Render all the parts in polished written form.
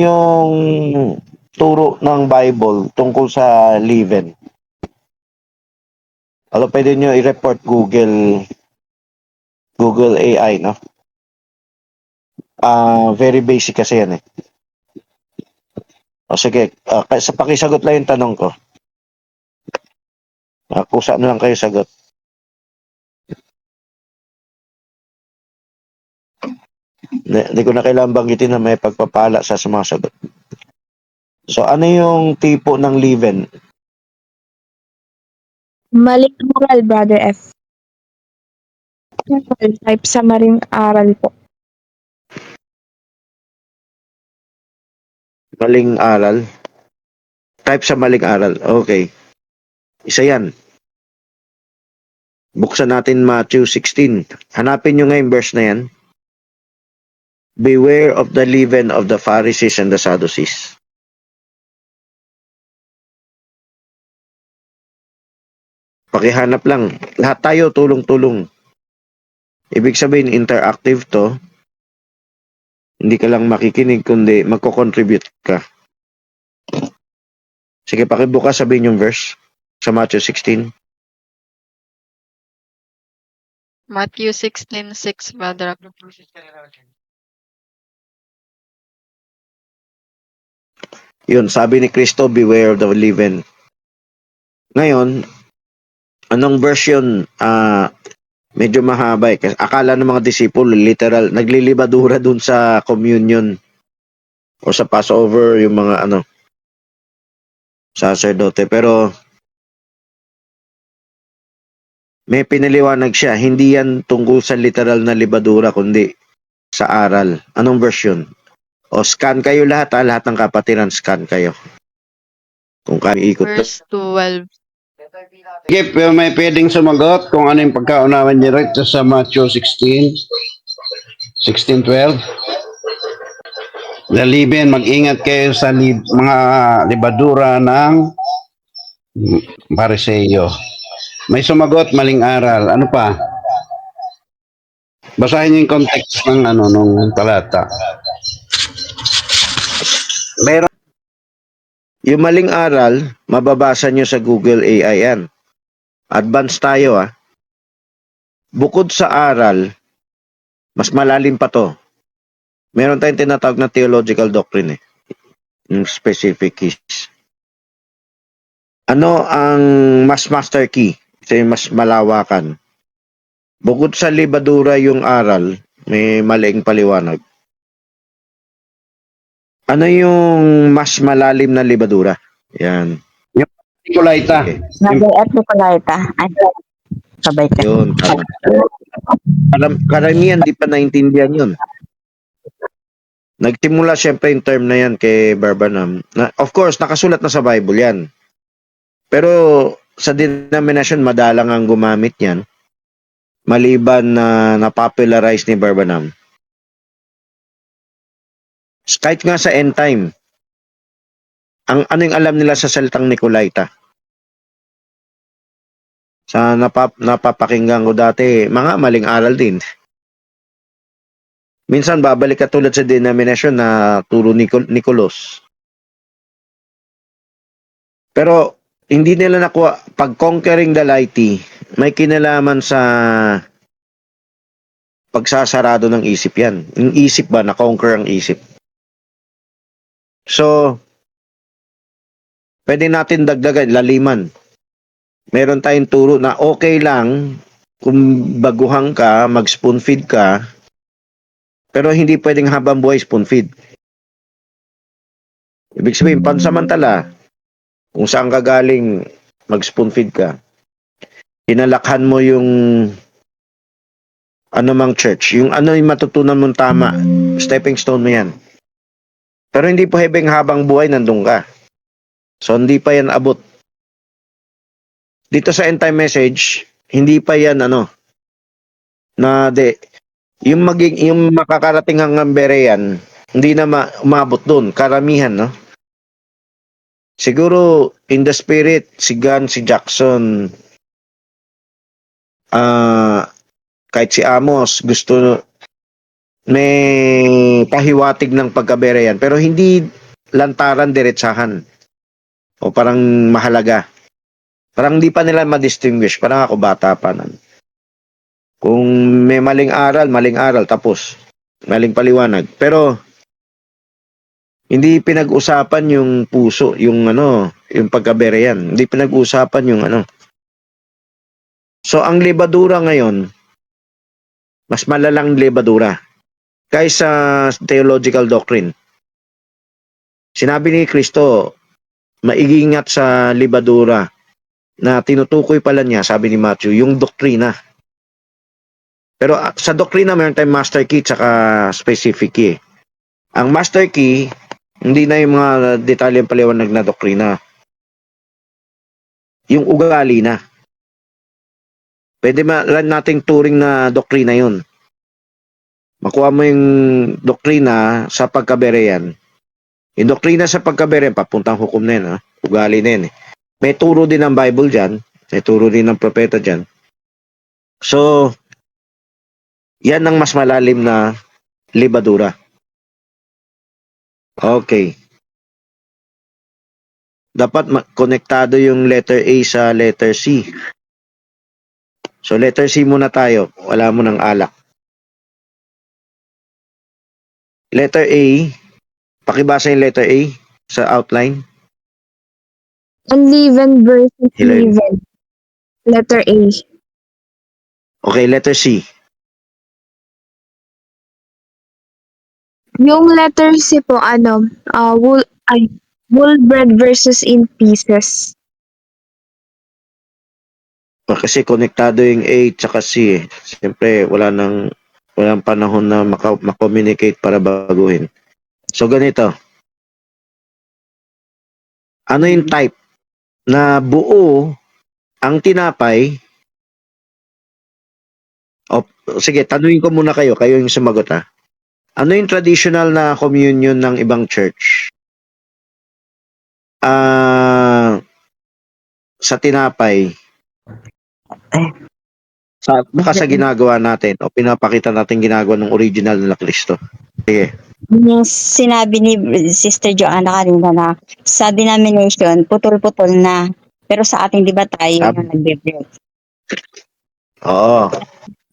yung turo ng Bible tungkol sa leaven? Pwede nyo i-report Google AI, no? Very basic kasi yan eh. O sige, sa pakisagot lang yung tanong ko. Kung saan lang kayo sagot. Hindi ko na kailangan banggitin na may pagpapala sa sumasagot. So, ano yung tipo ng leaven? Maling aral, Brother F. Type sa maling aral po. Maling aral? Type sa maling aral. Okay. Isa yan. Buksan natin Matthew 16. Hanapin nyo nga yung verse na yan. Beware of the leaven of the Pharisees and the Sadducees. Pakihanap lang. Lahat tayo tulong-tulong. Ibig sabihin, interactive to. Hindi ka lang makikinig, kundi magko-contribute ka. Sige, pakibukas, sabihin yung verse sa Matthew 16. Matthew 16:6, Brother. Yun, sabi ni Kristo, beware of the leaven. Ngayon, anong version? Medyo mahaba eh. Kasi akala ng mga disipulo, literal, naglilibadura dun sa communion o sa Passover, yung mga sacerdote. Pero, may pinaliwanag siya. Hindi yan tungkol sa literal na libadura, kundi sa aral. Anong version? O scan kayo lahat, lahat ng kapatiran, scan kayo. Kung kami ikot. Verse 12. Sige, pero may pwedeng sumagot kung ano yung pagkaunawan niya rito sa Matthew 16, 16:12. Lalibin, mag-ingat kayo sa mga libadura ng Pariseyo. May sumagot, maling aral. Ano pa? Basahin niyo yung context ng nung talata. Meron. Yung maling aral, mababasa nyo sa Google AI yan. Advance tayo Bukod sa aral, mas malalim pa to. Meron tayong tinatawag na theological doctrine yung specific keys. Ano ang mas master key? Ito yung mas malawakan. Bukod sa libadura yung aral, may maling paliwanag. Ano yung mas malalim na libadura? Yan. Nicolaita. Brother F. Nicolaita. Sabay ka. Yun. Karamihan di pa naintindihan yun. Nagsimula siyempre yung term na yan kay Barbanam. Of course, nakasulat na sa Bible yan. Pero sa denomination, madalang ang gumamit yan. Maliban na napopularize ni Barbanam. Kahit nga sa end time, ano yung alam nila sa salitang Nicolaita? Sa napapakinggan ko dati, mga maling aral din. Minsan babalik ka tulad sa denomination na turo Nicolos. Pero hindi nila nakuha, pag conquering the laity, may kinalaman sa pagsasarado ng isip yan. Yung isip ba, na-conquer ang isip. So, pwede natin dagdagan, laliman. Meron tayong turo na okay lang kung baguhan ka, mag-spoon feed ka, pero hindi pwedeng habang buhay spoon feed. Ibig sabihin, pansamantala, kung saan ka galing, mag-spoon feed ka. Hinalakhan mo yung anumang church. Yung yung matutunan mong tama, stepping stone mo yan. Pero hindi po habang buhay nandun ka. So, hindi pa yan abot. Dito sa end time message, hindi pa yan yung makakarating hanggang Berean, hindi na umabot doon. Karamihan, no? Siguro, in the spirit, si Gunn, si Jackson, kahit si Amos, gusto may pahiwatig ng pagkabereyan pero hindi lantaran diretsahan o parang mahalaga. Parang hindi pa nila ma-distinguish. Parang ako bata pa nun. Kung may maling aral, tapos. Maling paliwanag. Pero, hindi pinag-usapan yung puso, yung yung pagkabereyan. Hindi pinag-usapan yung So, ang libadura ngayon, mas malalang libadura kaysa theological doctrine. Sinabi ni Kristo, maigingat sa libadura na tinutukoy pala niya, sabi ni Matthew, yung doktrina. Pero sa doktrina, mayroon tayong master key tsaka specific key. Ang master key, hindi na yung mga detalyeng paliwanag na doktrina. Yung ugali na. Pwede nating turing na doktrina yun. Makuha mo yung doktrina sa pagkabereyan. Yung doktrina sa pagkabereyan, papuntang hukom na yun. Ugali na yun. May turo din ng Bible dyan. May turo din ng propeta dyan. So, yan ang mas malalim na libadura. Okay. Dapat konektado yung letter A sa letter C. So, letter C muna tayo. Wala mo ng alak. Letter A. Pakibasa yung letter A sa outline. Unleavened versus Hello. leavened. Letter A. Okay, letter C. Yung letter C po, wool bread versus in pieces. Kasi konektado yung A tsaka C. Siyempre, walang panahon na makommunicate para baguhin. So, ganito. Ano yung type na buo ang tinapay? Sige, tanungin ko muna kayo. Kayo yung sumagot Ano yung traditional na communion ng ibang church? Sa tinapay. Baka sa ginagawa natin o pinapakita natin ginagawa ng original na Kristo. Sige. Yung sinabi ni Sister Joanna kanina na sa denomination, putol-putol na. Pero sa ating di ba tayo yung nagbe-break? Oo.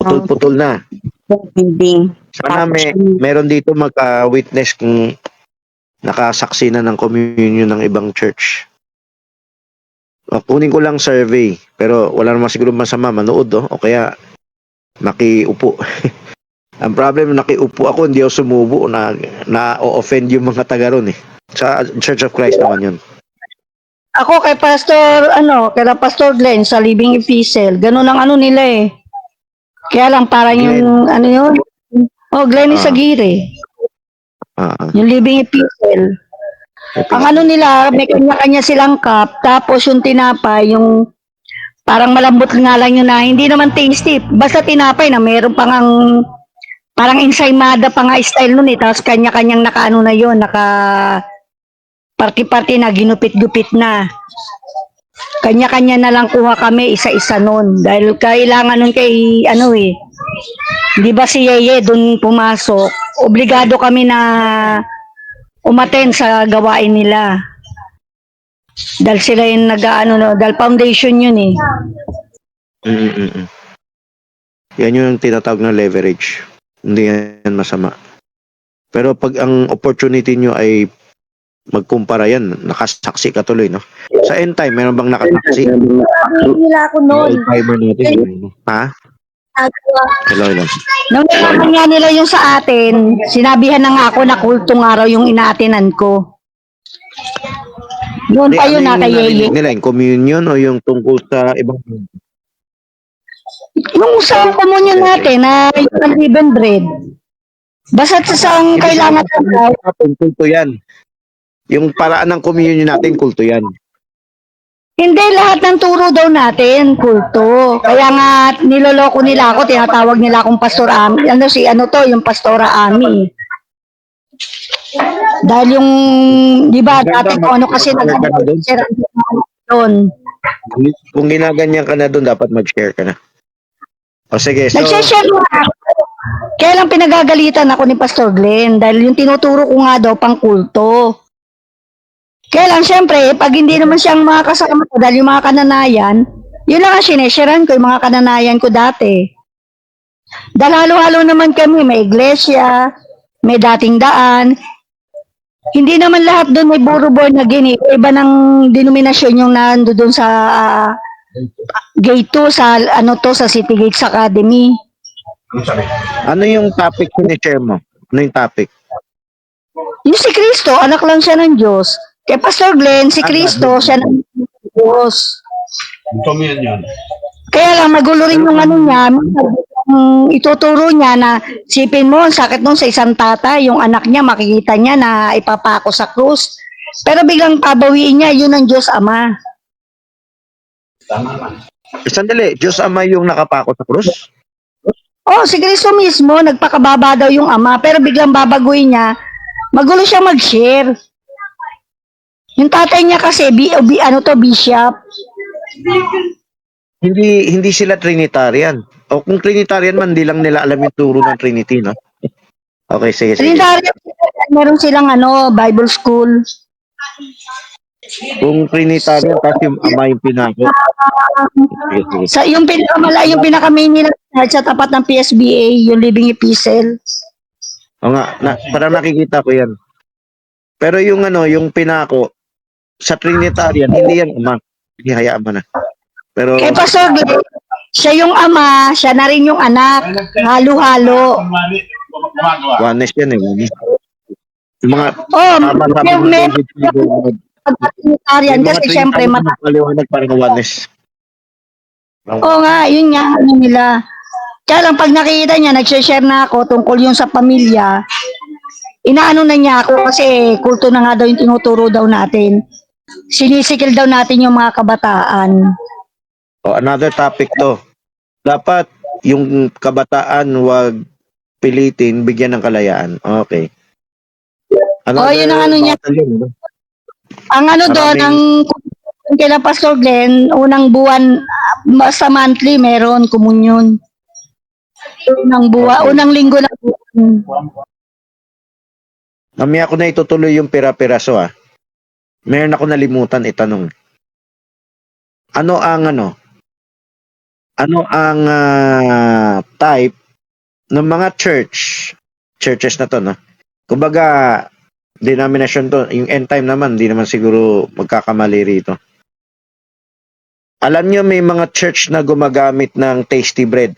Putol-putol na. Building. Sana meron dito mag-witness kung nakasaksi na ng communion ng ibang church. Kunin ko lang survey, pero wala naman siguro masama manood o kaya nakiupo. Ang problem, nakiupo ako, hindi ako sumubo na-offend yung mga taga ron Sa Church of Christ naman yun. Ako kay kay Pastor Glenn sa Living Epistle, ganun ang nila eh. Kaya lang parang yung, yun? Glenn Isagire. Yung Living Epistle. Ang nila, may kanya-kanya silang cup, tapos yung tinapay, yung parang malambot nga lang yun na, hindi naman tasty. Basta tinapay na meron pang parang ensaymada pa nga style nun tapos kanya-kanyang na yun, party-party na, ginupit-gupit na. Kanya-kanya na lang kuha kami, isa-isa nun. Dahil kailangan nun kay, di ba si Yeye dun pumasok, obligado kami na umaten sa gawain nila. Dahil sila yung dahil foundation yun Yan yung tinatawag na leverage. Hindi yan masama. Pero pag ang opportunity nyo ay magkumpara yan, nakasaksi ka tuloy, no? Sa end time, meron bang nakasaksi? Nila ako noon. Ha? Hello. Nung nalaman nga nila yung sa atin, sinabihan na nga ako na kultong araw yung inaatinan ko. Noon pa yun kay Yeye. Nila, yung communion o yung tungkol sa ibang... Yung sa komunyon natin na yung unleavened bread. Basta sa kailangan Kulto yan. Yung paraan ng communion natin, kulto yan. Hindi, lahat ng turo daw natin, kulto. Kaya nga, niloloko nila ako, tinatawag nila akong Pastor Ami. Yung Pastora Ami. Dahil yung, di ba, dati ko kasi doon. Kung ginaganyan ka na doon, dapat mag-share ka na. O sige, so... Nag-share Kaya lang pinagagalitan ako ni Pastor Glenn dahil yung tinuturo ko nga daw pang kulto. Kaya lang, syempre, pag hindi naman siyang mga kasama ko dahil yung mga kananayan, yun lang ang sinesharean ko, yung mga kananayan ko dati. Dahil halo-halo naman kami, may iglesia, may dating daan. Hindi naman lahat doon may puro born again. Iba ng denominasyon yung nando doon sa gate 2, sa ano to, sa City Gates Academy. Ano yung topic sinishare mo? Ano yung topic? Yung si Kristo, anak lang siya ng Diyos. Kay Pastor Glenn, si Kristo, siya ng Diyos. Kumiyan yun. Kaya lang, magulo rin yung ano niya, ituturo niya na sipin mo, ang sakit nun sa isang tata, yung anak niya, makikita niya na ipapako sa krus. Pero biglang pabawiin niya, yun ang Diyos Ama. Sandali, Diyos Ama yung nakapako sa krus? Oh, si Kristo mismo, nagpakababa daw yung Ama, pero biglang babaguhin niya, magulo siya mag-share. Yung tatay niya kasi, bishop. Hindi sila Trinitarian. O kung Trinitarian man, hindi lang nila alam yung turo ng Trinity, no? Okay, sige. Trinitarian, meron silang Bible school. Kung Trinitarian, kasi yung Ama yung pinako. Sige. Sa yung yung pinaka-main nila sa tapat ng PSBA, yung Living Epistle. O nga, parang nakikita ko yan. Pero yung yung pinako, sa Trinitarian, hindi yan Ama. Hindi, hayaan mo na. Pero, Kay Pastor Glenn, siya yung Ama, siya na rin yung anak. Halo-halo. oneness yan eh. Oneness. Yung mga Oh, tama-tama ng may David Friedel, Trinitarian kasi syempre paliwanag parang oneness. Oo nga, yun nga, ano nila. Kaya lang pag nakikita niya, nag-share na ako tungkol yung sa pamilya, inaano na niya ako kasi kulto na nga daw yung tinuturo daw natin. Sinisikil daw natin yung mga kabataan. O, another topic to. Dapat yung kabataan wag pilitin, bigyan ng kalayaan. Okay. Yun ang ano niya. Yun. Ang ano doon, ang kila Pastor Glenn, unang buwan, sa monthly, meron komunyon. Unang linggo na buwan. Mamaya ko na itutuloy yung pira-piraso Meron ako nalimutan itanong. Ano ang type ng mga churches na to, no? Kumbaga, denomination to, yung end time naman, di naman siguro magkakamali rito. Alam nyo, may mga church na gumagamit ng tasty bread,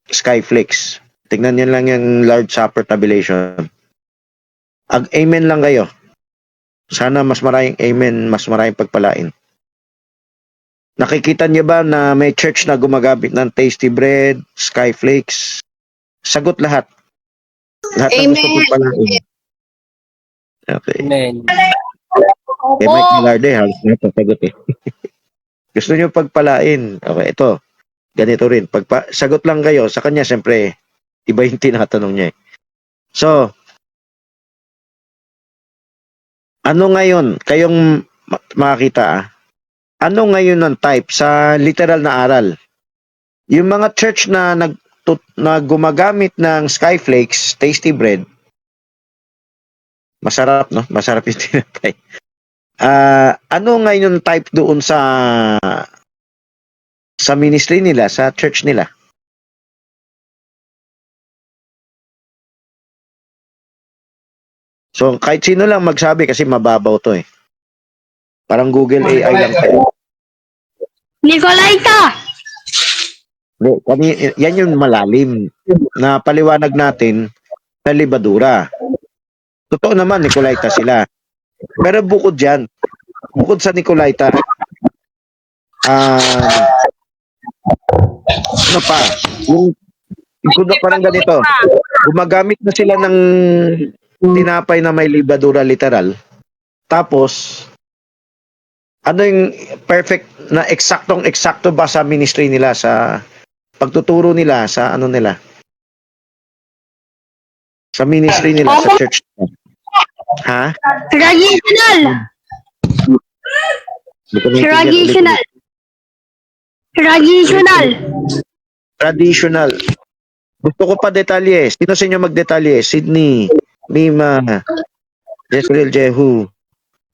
skyflakes. Tingnan nyo lang yung Lord's Supper tabulation. Amen lang kayo. Sana mas maraming amen, mas maraming pagpalain. Nakikita niyo ba na may church na gumagamit ng tasty bread, skyflakes? Sagot lahat. Lahat ng gusto pagpalain. Okay. Amen. Eh, may kilarde, halos na ito, sagot eh. Gusto niyo pagpalain. Okay, ito. Ganito rin. Sagot lang kayo. Sa kanya, siyempre, iba yung tinatanong niya eh. So, ano ngayon? Kayong makakita ano ngayon ang type sa literal na aral? Yung mga church na gumagamit ng skyflakes, tasty bread, masarap, no? Masarap yung tinatay. Ano ngayon type doon sa ministry nila, sa church nila? So, kahit sino lang magsabi kasi mababaw to eh. Parang Google AI lang tayo. Nicolaita! Yan yung malalim na paliwanag natin na libadura. Totoo naman, Nicolaita sila. Pero bukod dyan, bukod sa Nicolaita, ano pa? Yung parang ganito, gumagamit na sila ng tinapay na may libadura literal. Tapos, ano yung perfect na eksaktong-eksakto ba sa ministry nila, sa pagtuturo nila, sa ano nila? Sa ministry nila, sa church nila. Ha? Traditional! Traditional! Traditional! Traditional. Gusto ko pa detalye. Sino sa inyo magdetalye? Sydney, Mima, Jezreel Jehu,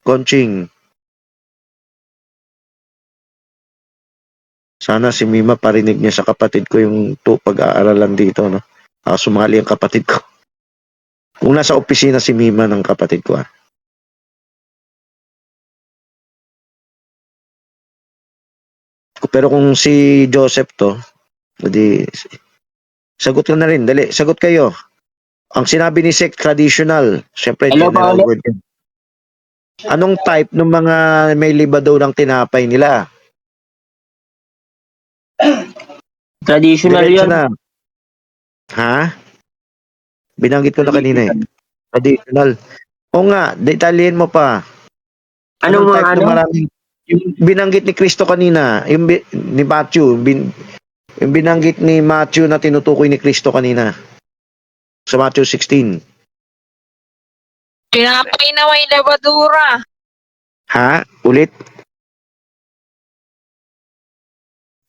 Conching. Sana si Mima parinig niya sa kapatid ko yung pag-aaralan dito, no? Sumali ang kapatid ko. Kung nasa opisina si Mima ng kapatid ko, Pero kung si Joseph to, hindi, sagot ko na rin. Dali, sagot kayo. Ang sinabi ni Sek, traditional. Siyempre, Hello, general Paolo. word yun. Anong type ng mga may libado ng tinapay nila? Traditional Diretso yun. na. Ha? Binanggit ko na kanina eh. Traditional. O nga, detalyin mo pa. Anong mga type ano? ng maraming yung binanggit ni Kristo kanina, yung ni Matthew, yung binanggit ni Matthew na tinutukoy ni Kristo kanina. Sa Matthew 16. Tinapay na may labadura. Ha? Ulit?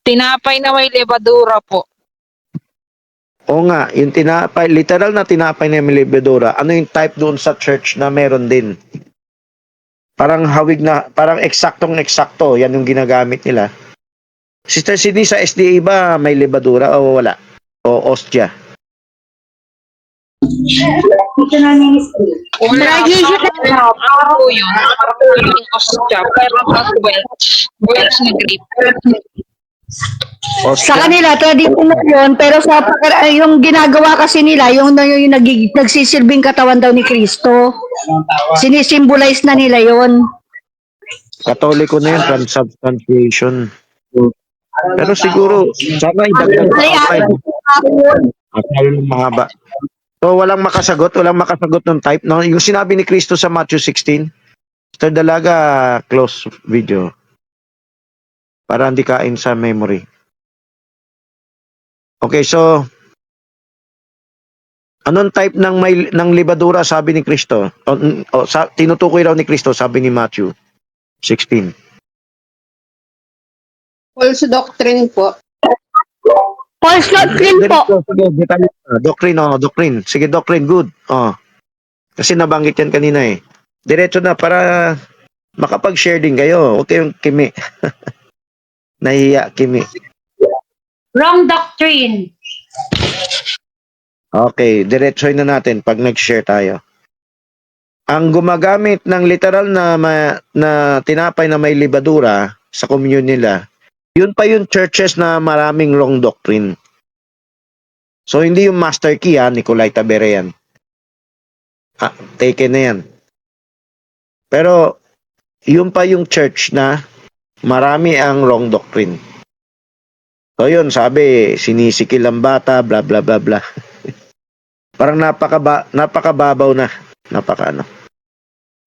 Tinapay na may labadura po. O nga, yung tinapay, literal na tinapay na may libadura, ano yung type doon sa church na meron din? Parang hawig na, parang eksaktong-eksakto, yan yung ginagamit nila. Sister Sydney, sa SDA ba may libadura o wala? O ostya? Wala po yun. Yung ostya. Pero pas Welch na grape. Sa Ostya? kanila, traditional yun, pero yung ginagawa kasi nila, yung nagsisilbing katawan daw ni Kristo. Sinisimbolize na nila yun. Katoliko na yun, transubstantiation. Pero siguro, sana idagdag pa outside. Akala ng mahaba. So, walang makasagot ng type. No? Yung sinabi ni Kristo sa Matthew 16, Mr. Dalaga, close video. Para hindi kain sa memory. Okay, so, anong type ng libadura sabi ni Kristo? Tinutukoy raw ni Kristo sabi ni Matthew 16. False doctrine po. False doctrine po. Sige, detalye. Doctrine. Sige, doctrine, good. Kasi nabanggit yan kanina eh. Diretso na para makapag-share din kayo. Huwag kayong kimi. Nahiya, kimi. Wrong doctrine. Okay, diretsoy na natin pag nag-share tayo. Ang gumagamit ng literal na tinapay na may libadura sa communion nila, yun pa yung churches na maraming wrong doctrine. So, hindi yung master key Nicolay Taberean. Taken na yan. Pero, yun pa yung church na marami ang wrong doctrine. So, yun, sabi, sinisikil ang bata, bla bla bla bla. Parang napakababaw na.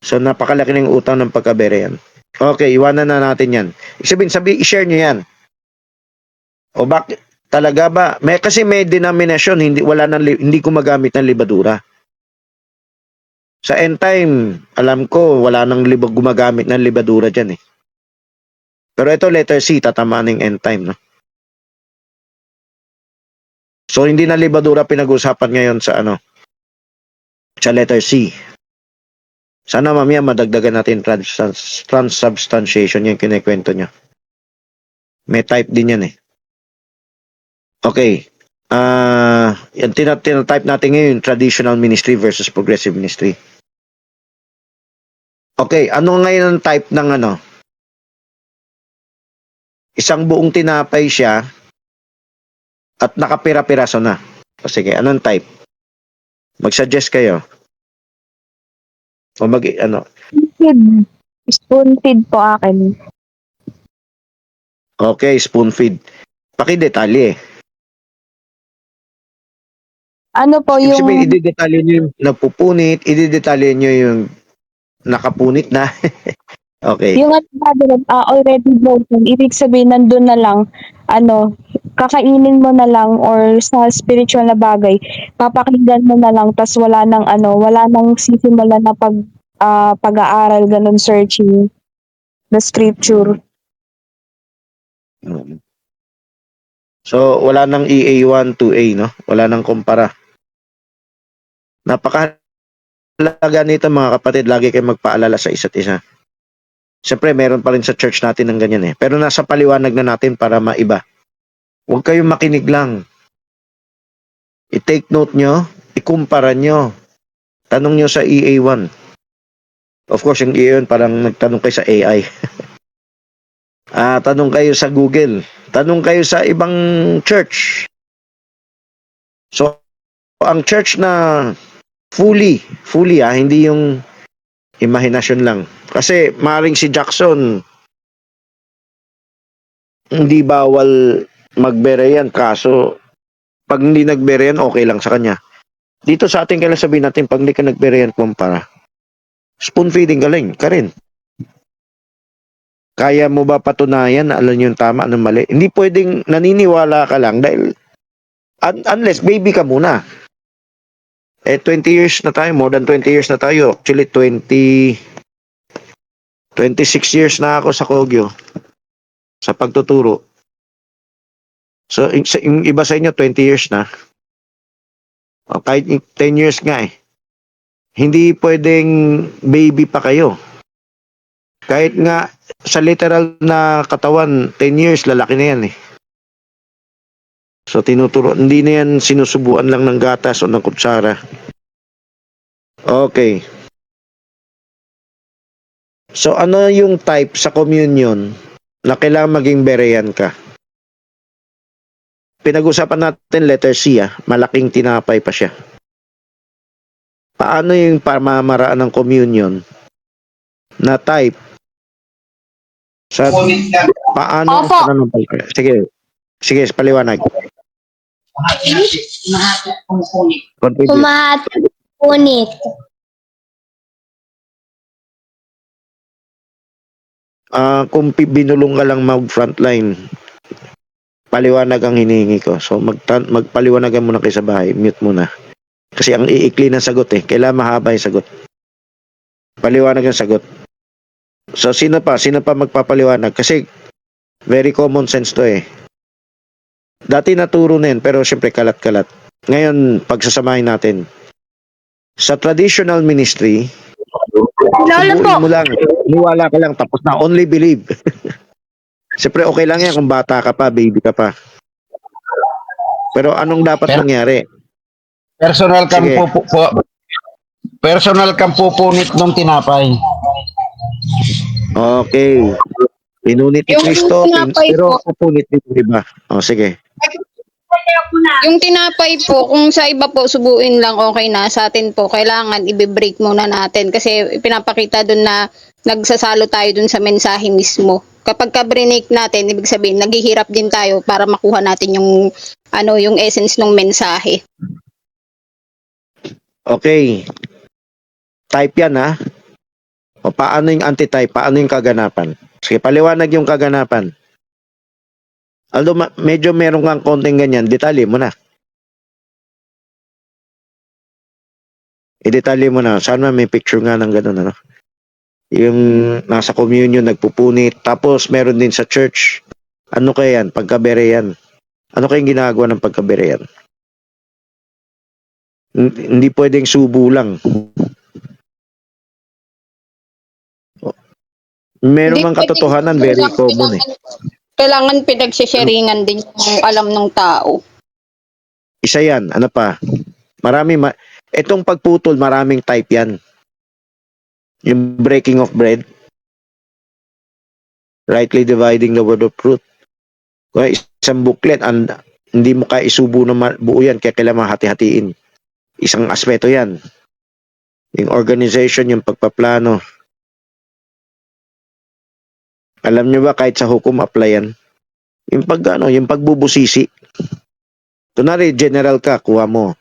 So, napakalaki ng utang ng pagkaberean. Okay, iwanan na natin yan. Ibig sabihin, i-share nyo yan. O bakit? Talaga ba? Kasi may denomination, hindi gumagamit ng libadura. Sa end time, alam ko, wala nang gumagamit ng libadura dyan eh. Pero ito, letter C, tatamaan ng end time, no? So, hindi na libadura pinag-usapan ngayon sa sa letter C. Sana mamaya madagdagan natin transubstantiation yung kinikwento niya. May type din yan eh. Okay. Yung type natin ngayon, traditional ministry versus progressive ministry. Okay, ano ngayon ang type ng isang buong tinapay siya at nakapira-piraso na. O sige, anong type? Mag-suggest kayo. O Spoon feed po akin. Okay, spoon feed. Pakidetalye. Ano po Ibig yung sabihin, i-detalye nyo yung napupunit, i-detalye nyo yung nakapunit na. Okay. yung already broken, ibig sabihin nandun na lang, kakainin mo na lang or sa spiritual na bagay, papakinggan mo na lang tas wala nang sisimulan na pag-aaral, ganun, searching the scripture. So, wala nang EA1 to A, no? Wala nang kumpara. Napakahalaga nito mga kapatid, lagi kayo magpaalala sa isa't isa. Siyempre, meron pa rin sa church natin ng ganyan eh. Pero nasa paliwanag na natin para maiba. Huwag kayong makinig lang. I-take note nyo, ikumpara nyo. Tanong nyo sa EA1. Of course, yung EA1 parang nagtanong kayo sa AI. Tanong kayo sa Google. Tanong kayo sa ibang church. So, ang church na fully hindi yung imahinasyon lang. Kasi maring si Jackson, hindi bawal magbere yan. Kaso, pag hindi nagbere yan, okay lang sa kanya. Dito sa atin, kailan sabihin natin, pag hindi ka nagbere yan, kumpara. Spoon feeding ka rin. Kaya mo ba patunayan na alam yung tama, anong mali? Hindi pwedeng naniniwala ka lang dahil unless baby ka muna. 20 years na tayo, more than 20 years na tayo. Actually, 26 years na ako sa Kogyo sa pagtuturo. So, yung iba sa inyo, 20 years na. O, kahit 10 years nga eh. Hindi pwedeng baby pa kayo. Kahit nga sa literal na katawan, 10 years, lalaki na yan eh. So, tinuturo. Hindi na yan sinusubuan lang ng gatas o ng kutsara. Okay. So, ano yung type sa communion na kailangan maging berean ka? Pinag-usapan natin letter C, malaking tinapay pa siya. Paano yung pamamaraan ng communion na type? Sa paano? Opo. Sige, paliwanag. Contribute. Humahati punit. Kung binulong ka lang mag-frontline, paliwanag ang hinihingi ko. So, magpaliwanagan muna kayo sa bahay. Mute muna. Kasi ang iikli ng sagot eh. Kailangan mahaba yung sagot. Paliwanag ang sagot. So, sino pa magpapaliwanag? Kasi, very common sense to eh. Dati naturo na yun, pero syempre kalat-kalat. Ngayon, pagsasamahin natin. Sa traditional ministry, subuin mo lang. Niwala ka lang, tapos na. Only believe. Syempre, okay lang yan kung bata ka pa, baby ka pa. Pero anong dapat mangyari? Personal kang Sige. personal kang pupunit ng tinapay. Okay. Pinunit ni Yung Kristo, tinapay pero po. pupunit ni iba. O, sige. Yung tinapay po, kung sa iba po subuin lang okay na, sa atin po kailangan i-break muna natin kasi pinapakita dun na nagsasalo tayo dun sa mensahe mismo. Kapag ka-break natin, ibig sabihin naghihirap din tayo para makuha natin yung yung essence ng mensahe. Okay. Type yan ha. O paano yung anti-type? Paano yung kaganapan? Sige, paliwanag yung kaganapan. Although medyo meron kang konting ganyan, detalye mo na. I-detalye mo na. Sana may picture nga ng ganun, ano? Yung nasa communion, nagpupunit. Tapos meron din sa church. Ano kaya yan? Pagkabere yan. Ano kayang ginagawa ng pagkabere yan? Hindi pwedeng subo lang. Meron Hindi ng pwedeng- katotohanan, very common eh. Kailangan pinagsisharingan din yung alam ng tao. Isa yan. Ano pa? Itong pagputol, maraming type yan. Yung breaking of bread. Rightly dividing the word of truth. Kung isang booklet, hindi mo kaya isubo na buo yan, kaya kailangan mahati-hatiin. Isang aspeto yan. Yung organization, yung pagpaplano. Alam nyo ba, kahit sa hukom apply yan? Yung yung pagbubusisi. Kunwari, general ka, kuha mo.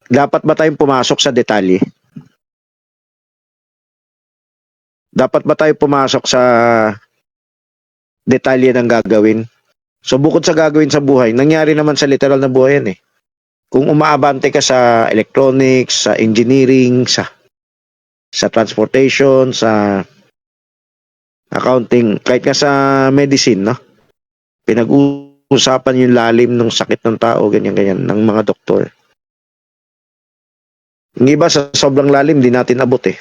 Dapat ba tayong pumasok sa detalye? Dapat ba tayo pumasok sa detalye ng gagawin? So, bukod sa gagawin sa buhay, nangyari naman sa literal na buhay yan eh. Kung umaabante ka sa electronics, sa engineering, sa transportation, sa accounting, kahit nga sa medicine, no? Pinag-uusapan usapan yung lalim ng sakit ng tao, ganyan-ganyan, ng mga doktor. Yung iba sa sobrang lalim, di natin abot eh.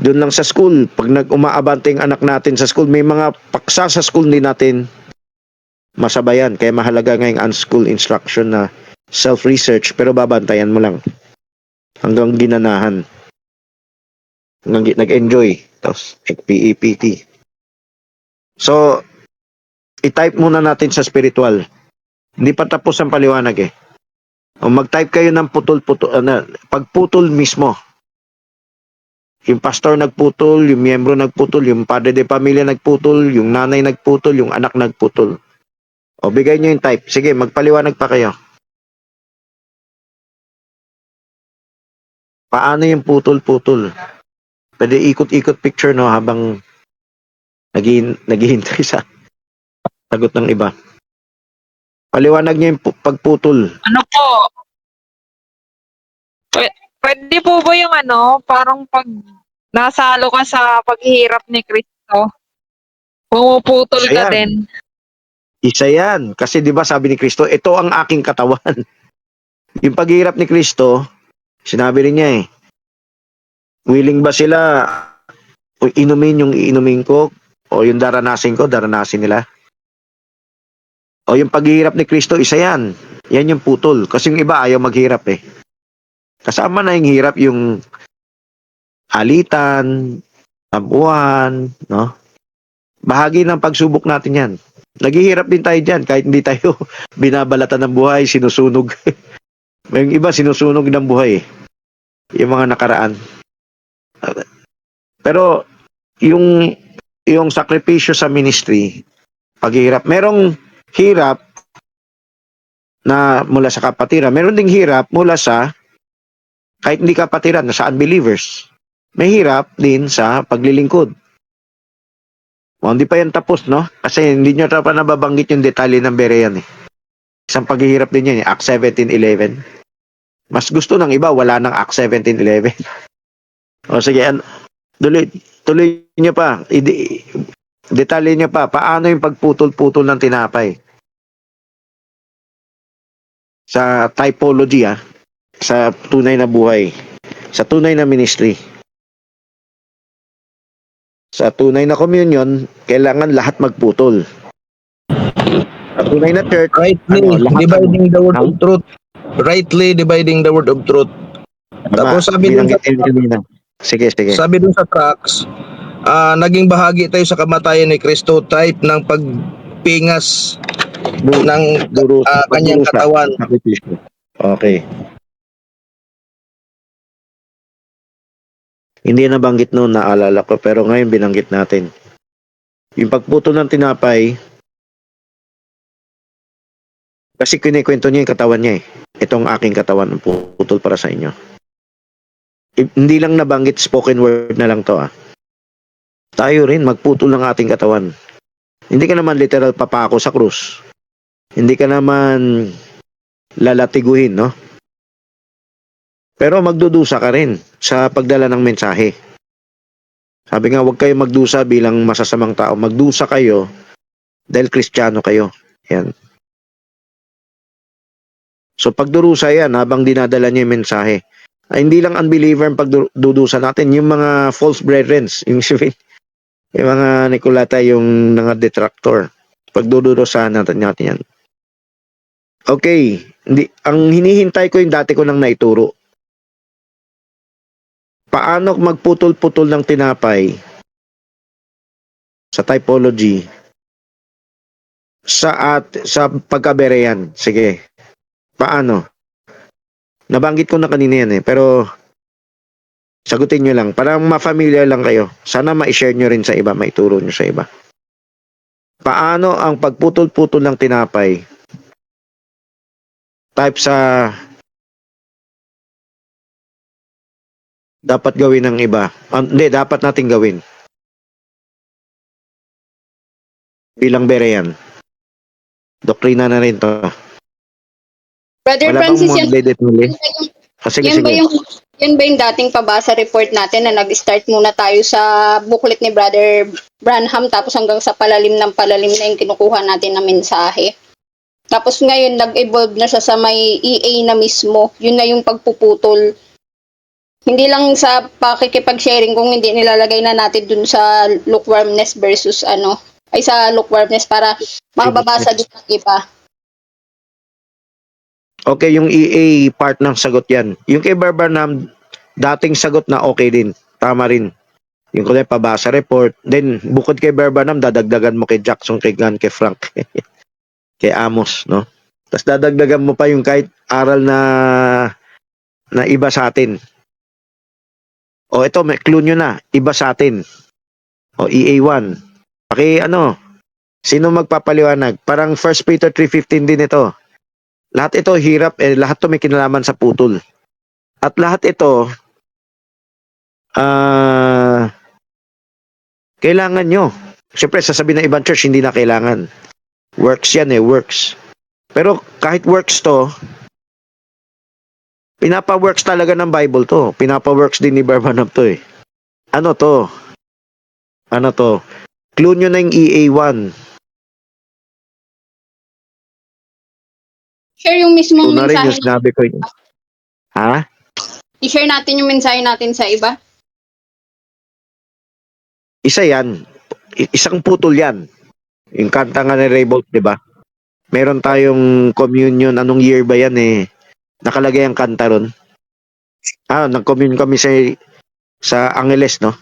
Doon lang sa school, pag umaabante yung anak natin sa school, may mga paksa sa school din natin masabayan. Kaya mahalaga nga yung unschool instruction na self-research, pero babantayan mo lang. Hanggang ginanahan. Hanggang nag-enjoy. Tapos, PEPT. So, i-type muna natin sa spiritual. Hindi pa tapos ang paliwanag eh. O mag-type kayo ng putol-putol, pagputol mismo. Yung pastor nagputol, yung miyembro nagputol, yung padre de pamilya nagputol, yung nanay nagputol, yung anak nagputol. O bigay nyo yung type. Sige, magpaliwanag pa kayo. Paano yung putol-putol? Pwede ikot-ikot picture no habang naghihintay sa sagot ng iba. Paliwanag niyo yung pagputol. Ano po? Pwede po ba yung parang pag nasalo ka sa paghihirap ni Kristo, pumuputol ka Ayan. din? Isa yan. Kasi di ba sabi ni Kristo, ito ang aking katawan. Yung paghihirap ni Kristo, sinabi rin niya eh, willing ba sila inumin yung iinumin ko o yung daranasin ko, daranasin nila? O yung paghihirap ni Kristo, isa yan. Yan yung putol. Kasi yung iba ayaw maghirap eh. Kasama na yung hirap yung alitan, tabuhan, no? Bahagi ng pagsubok natin yan. Naghihirap din tayo dyan kahit hindi tayo binabalatan ng buhay, sinusunog. May iba sinusunog ng buhay eh. Yung mga nakaraan. Pero yung sakripisyo sa ministry, paghihirap, merong hirap na mula sa kapatiran. Meron ding hirap mula sa kahit hindi kapatiran, sa unbelievers. May hirap din sa paglilingkod. O, hindi pa yan tapos, no? Kasi hindi nyo pa nababanggit yung detalye ng Berean eh. Isang paghihirap din yan, Acts 17:11. Mas gusto ng iba, wala ng Acts 17:11. O sige, tuloy nyo pa. Detalye nyo pa, paano yung pagputol-putol ng tinapay? Sa typology, sa tunay na buhay, sa tunay na ministry. Sa tunay na communion, kailangan lahat magputol. Sa tunay na church, Rightly dividing the word of truth. Rightly dividing the word of truth. Tapos sabi dun sige. Sabi dun sa tracts, naging bahagi tayo sa kamatayan ni Kristo, type ng pagpingas ng kanyang katawan. Okay. Hindi nabanggit noon, naalala ko, pero ngayon binanggit natin. Yung pagputol ng tinapay, kasi kinikwento niya yung katawan niya eh. Itong aking katawan, putol para sa inyo. Hindi lang nabanggit, spoken word na lang to Tayo rin, magputol ng ating katawan. Hindi ka naman literal papako sa krus. Hindi ka naman lalatiguhin, no? Pero magdudusa ka rin sa pagdala ng mensahe. Sabi nga, huwag kayo magdusa bilang masasamang tao. Magdusa kayo dahil Kristiyano kayo. Yan. So pagdurusa yan habang dinadala niya yung mensahe. Hindi lang unbeliever ang pagdudusa natin. Yung mga false brethren, yung mga Nicolata, yung mga detractor. Pagdudusahan natin yan. Okay. Ang hinihintay ko yung dati ko nang naituro. Paano magputol-putol ng tinapay sa typology sa pagkaberean? Sige. Paano? Nabanggit ko na kanina yan pero sagutin nyo lang. Para ma-familiar lang kayo. Sana ma-share nyo rin sa iba, maituro nyo sa iba. Paano ang pagputol-putol ng tinapay? Type sa dapat gawin ng iba. Hindi, dapat natin gawin. Bilang Berean. Doktrina na rin to. Brother Wala bang Francis, yan, magdedetmuli? Sige, Yan ba sige. yan ba yung dating pabasa report natin na nag-start muna tayo sa booklet ni Brother Branham tapos hanggang sa palalim na yung kinukuha natin na mensahe. Tapos ngayon nag-evolve na siya sa may EA na mismo. Yun na yung pagpuputol. Hindi lang sa pakikipag-sharing kung hindi nilalagay na natin dun sa lukewarmness versus sa lukewarmness para makababasa din ng iba. Okay, yung EA part ng sagot yan. Yung kay Barbanam, dating sagot na okay din. Tama rin. Yung kulay pabasa report. Then, bukod kay Barbanam, dadagdagan mo kay Jackson, kay Gan, kay Frank, kay Amos, no? Tapos dadagdagan mo pa yung kahit aral na iba sa atin. O ito, may clue nyo na. Iba sa atin. O EA1. Sino magpapaliwanag? Parang 1 Peter 3:15 din ito. Lahat ito hirap, lahat to may kinalaman sa putol. At lahat ito, kailangan nyo. Siyempre, sasabihin ng ibang church, hindi na kailangan. Works yan works. Pero kahit works to, pinapa-works talaga ng Bible to. Pinapa-works din ni Barbanam to Ano to? Clue nyo na yung EA1. Share yung mismong Ito na rin mensahe. yung sinabi ko yun. Ha? I-share natin yung mensahe natin sa iba. Isa yan. Isang putol yan. Yung kanta nga ni Raybold, di ba? Meron tayong communion. Anong year ba yan Nakalagay ang kanta ron. Nag-commune kami sa Angeles, no?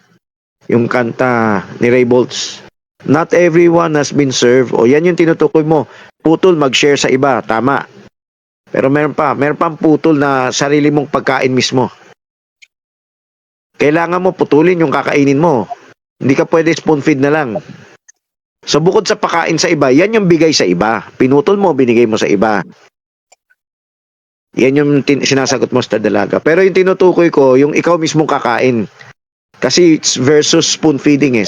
Yung kanta ni Raybolds. Not everyone has been served. O yan yung tinutukoy mo. Putol, mag-share sa iba. Tama. Pero meron pang putol na sarili mong pagkain mismo. Kailangan mo putulin yung kakainin mo. Hindi ka pwede spoon feed na lang. So bukod sa pakain sa iba, yan yung bigay sa iba. Pinutol mo, binigay mo sa iba. Yan yung sinasagot mo sa dalaga. Pero yung tinutukoy ko, yung ikaw mismong kakain. Kasi it's versus spoon feeding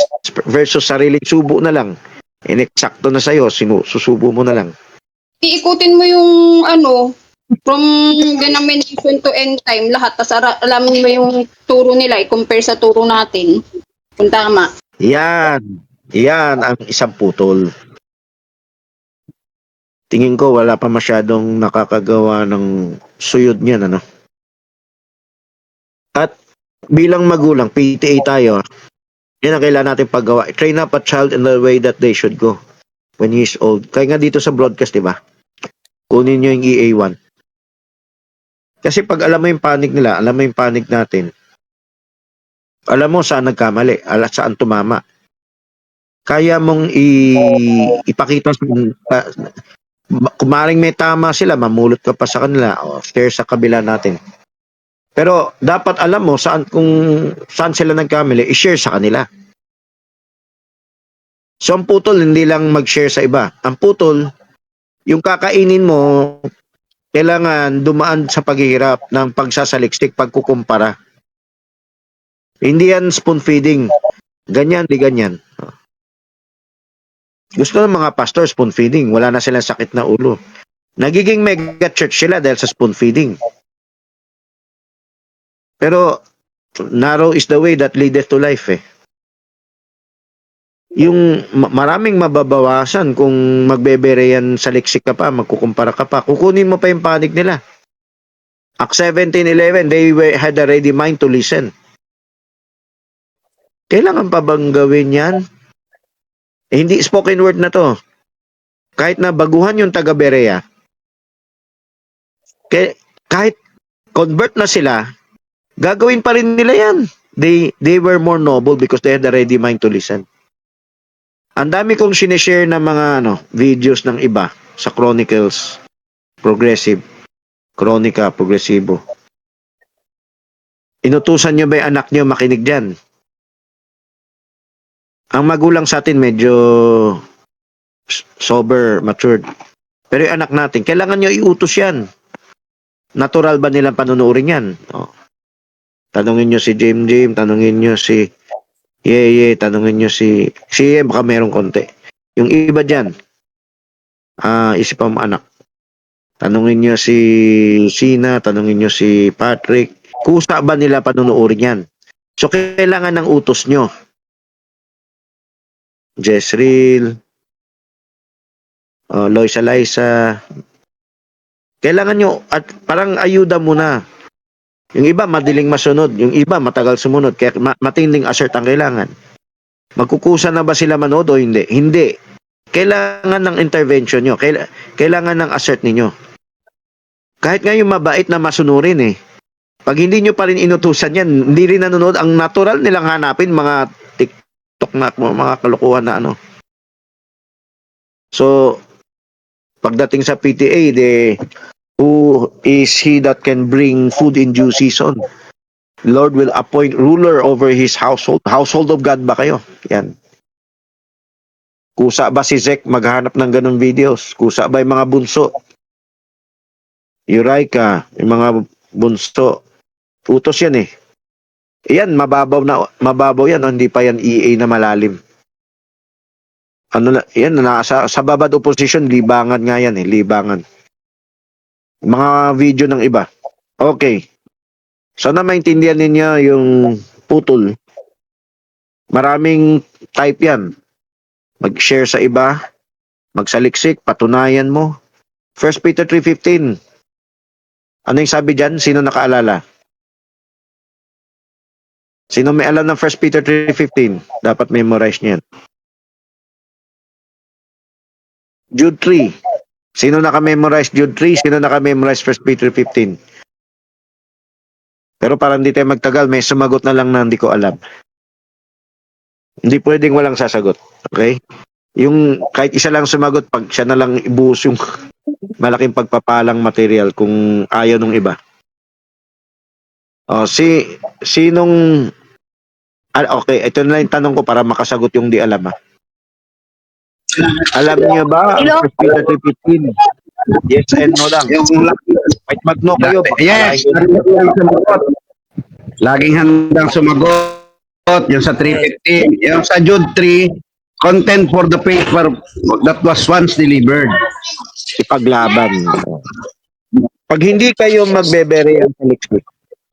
versus sariling subo na lang. Eksakto na sa'yo, susubo mo na lang. Iikutin mo yung from denomination to end time, lahat. Tapos alamin mo yung turo nila, i-compare sa turo natin. Kung tama. Yan ang isang putol. Tingin ko wala pa masyadong nakakagawa ng suyod niyan, At bilang magulang, PTA tayo, yan ang kailangan natin paggawa. Train up a child in the way that they should go when he is old. Kaya nga dito sa broadcast, di ba? Kunin nyo yung EA1. Kasi pag alam mo yung panic nila, alam mo yung panic natin, alam mo saan nagkamali, saan tumama. Kaya mong ipakita kung maring may tama sila, mamulot ka pa sa kanila o share sa kabila natin. Pero dapat alam mo kung saan sila nagkamali, i-share sa kanila. So ang putol, hindi lang mag-share sa iba. Ang putol, yung kakainin mo, kailangan dumaan sa paghihirap ng pagsasaliksik, pagkukumpara. Hindi yan spoon feeding. Ganyan, di ganyan. Gusto ng mga pastor spoon feeding. Wala na silang sakit na ulo. Nagiging mega church sila dahil sa spoon feeding. Pero narrow is the way that leadeth to life Yung maraming mababawasan kung magbebere yan sa liksik ka pa, magkukumpara ka pa. Kukunin mo pa yung panig nila. Acts 17:11, they had a ready mind to listen. Kailangan pa bang gawin yan? Hindi spoken word na to. Kahit na baguhan yung taga-Berea, kahit convert na sila, gagawin pa rin nila yan. They were more noble because they had a ready mind to listen. Ang dami kong sinishare na mga videos ng iba sa Chronicles, Progressive, Chronica, Progresibo. Inutusan nyo ba yung anak nyo makinig dyan? Ang magulang sa atin medyo sober, matured. Pero yung anak natin, kailangan nyo iutos yan. Natural ba nilang panunuorin yan? Tanungin nyo si Jim, tanungin nyo si Yeye, tanungin nyo si Yeye, baka merong konti. Yung iba dyan, isipan mo anak. Tanungin nyo si Sina, tanungin nyo si Patrick. Kusa ba nila panunuorin yan? So, kailangan ng utos nyo. Jezreel, Loisa Liza. Kailangan nyo, at parang ayuda muna. Yung iba, madaling masunod. Yung iba, matagal sumunod. Kaya matinding assert ang kailangan. Magkukusa na ba sila manood o hindi? Hindi. Kailangan ng intervention nyo. Kailangan ng assert ninyo. Kahit nga yung mabait na masunurin eh. Pag hindi nyo pa rin inutusan yan, hindi rin nanonood. Ang natural nilang hanapin, mga TikTok na, mga kalokohan na ano. So, pagdating sa PTA, who is he that can bring food in due season? Lord will appoint ruler over his household. Household of God ba kayo? Yan. Kusa ba si Zek maghanap ng ganong videos? Kusa ba yung mga bunso? Eureka, yung mga bunso. Utos yan eh. Yan, mababaw yan. Hindi pa yan EA na malalim. Ano na, yan, sa babad opposition, libangan nga yan eh. Libangan. Mga video ng iba. Okay. Sana maintindihan ninyo yung putol. Maraming type yan. Mag-share sa iba. Magsaliksik. Patunayan mo. 1 Peter 3:15. Ano yung sabi dyan? Sino nakaalala? Sino may alam ng 1 Peter 3:15? Dapat memorize niyan. Jude 3. Sino naka-memorize Jude 3? Sino naka-memorize 1 Peter 15? Pero para hindi tayo magtagal, may sumagot na lang na hindi ko alam. Hindi pwedeng walang sasagot. Okay? Yung kahit isa lang sumagot, pag siya na lang ibuhos yung malaking pagpapalang material kung ayaw nung iba. Sinong okay, ito na lang yung tanong ko para makasagot yung di alam. Alam niyo ba ang 1 Peter 3:15? Yes and no lang. Kahit mag-no kayo. Yes. Laging handang sumagot. Yung sa 3:15. Yung sa Jude 3, content for the paper that was once delivered. Ipaglaban. Pag hindi kayo magbebere ang saliksik,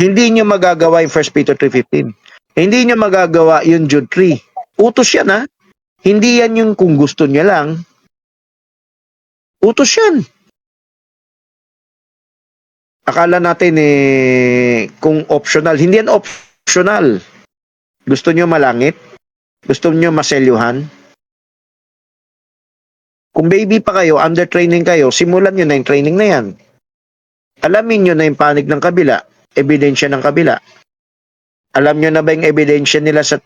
hindi nyo magagawa yung 1 Peter 3:15. Hindi nyo magagawa yung Jude 3. Utos yan ha. Hindi yan yung kung gusto niya lang. Utos yan. Akala natin kung optional. Hindi yan optional. Gusto nyo malangit? Gusto nyo maselyuhan? Kung baby pa kayo, under training kayo, simulan nyo na yung training na yan. Alamin nyo na yung panig ng kabila, ebidensya ng kabila. Alam nyo na ba yung ebidensya nila sa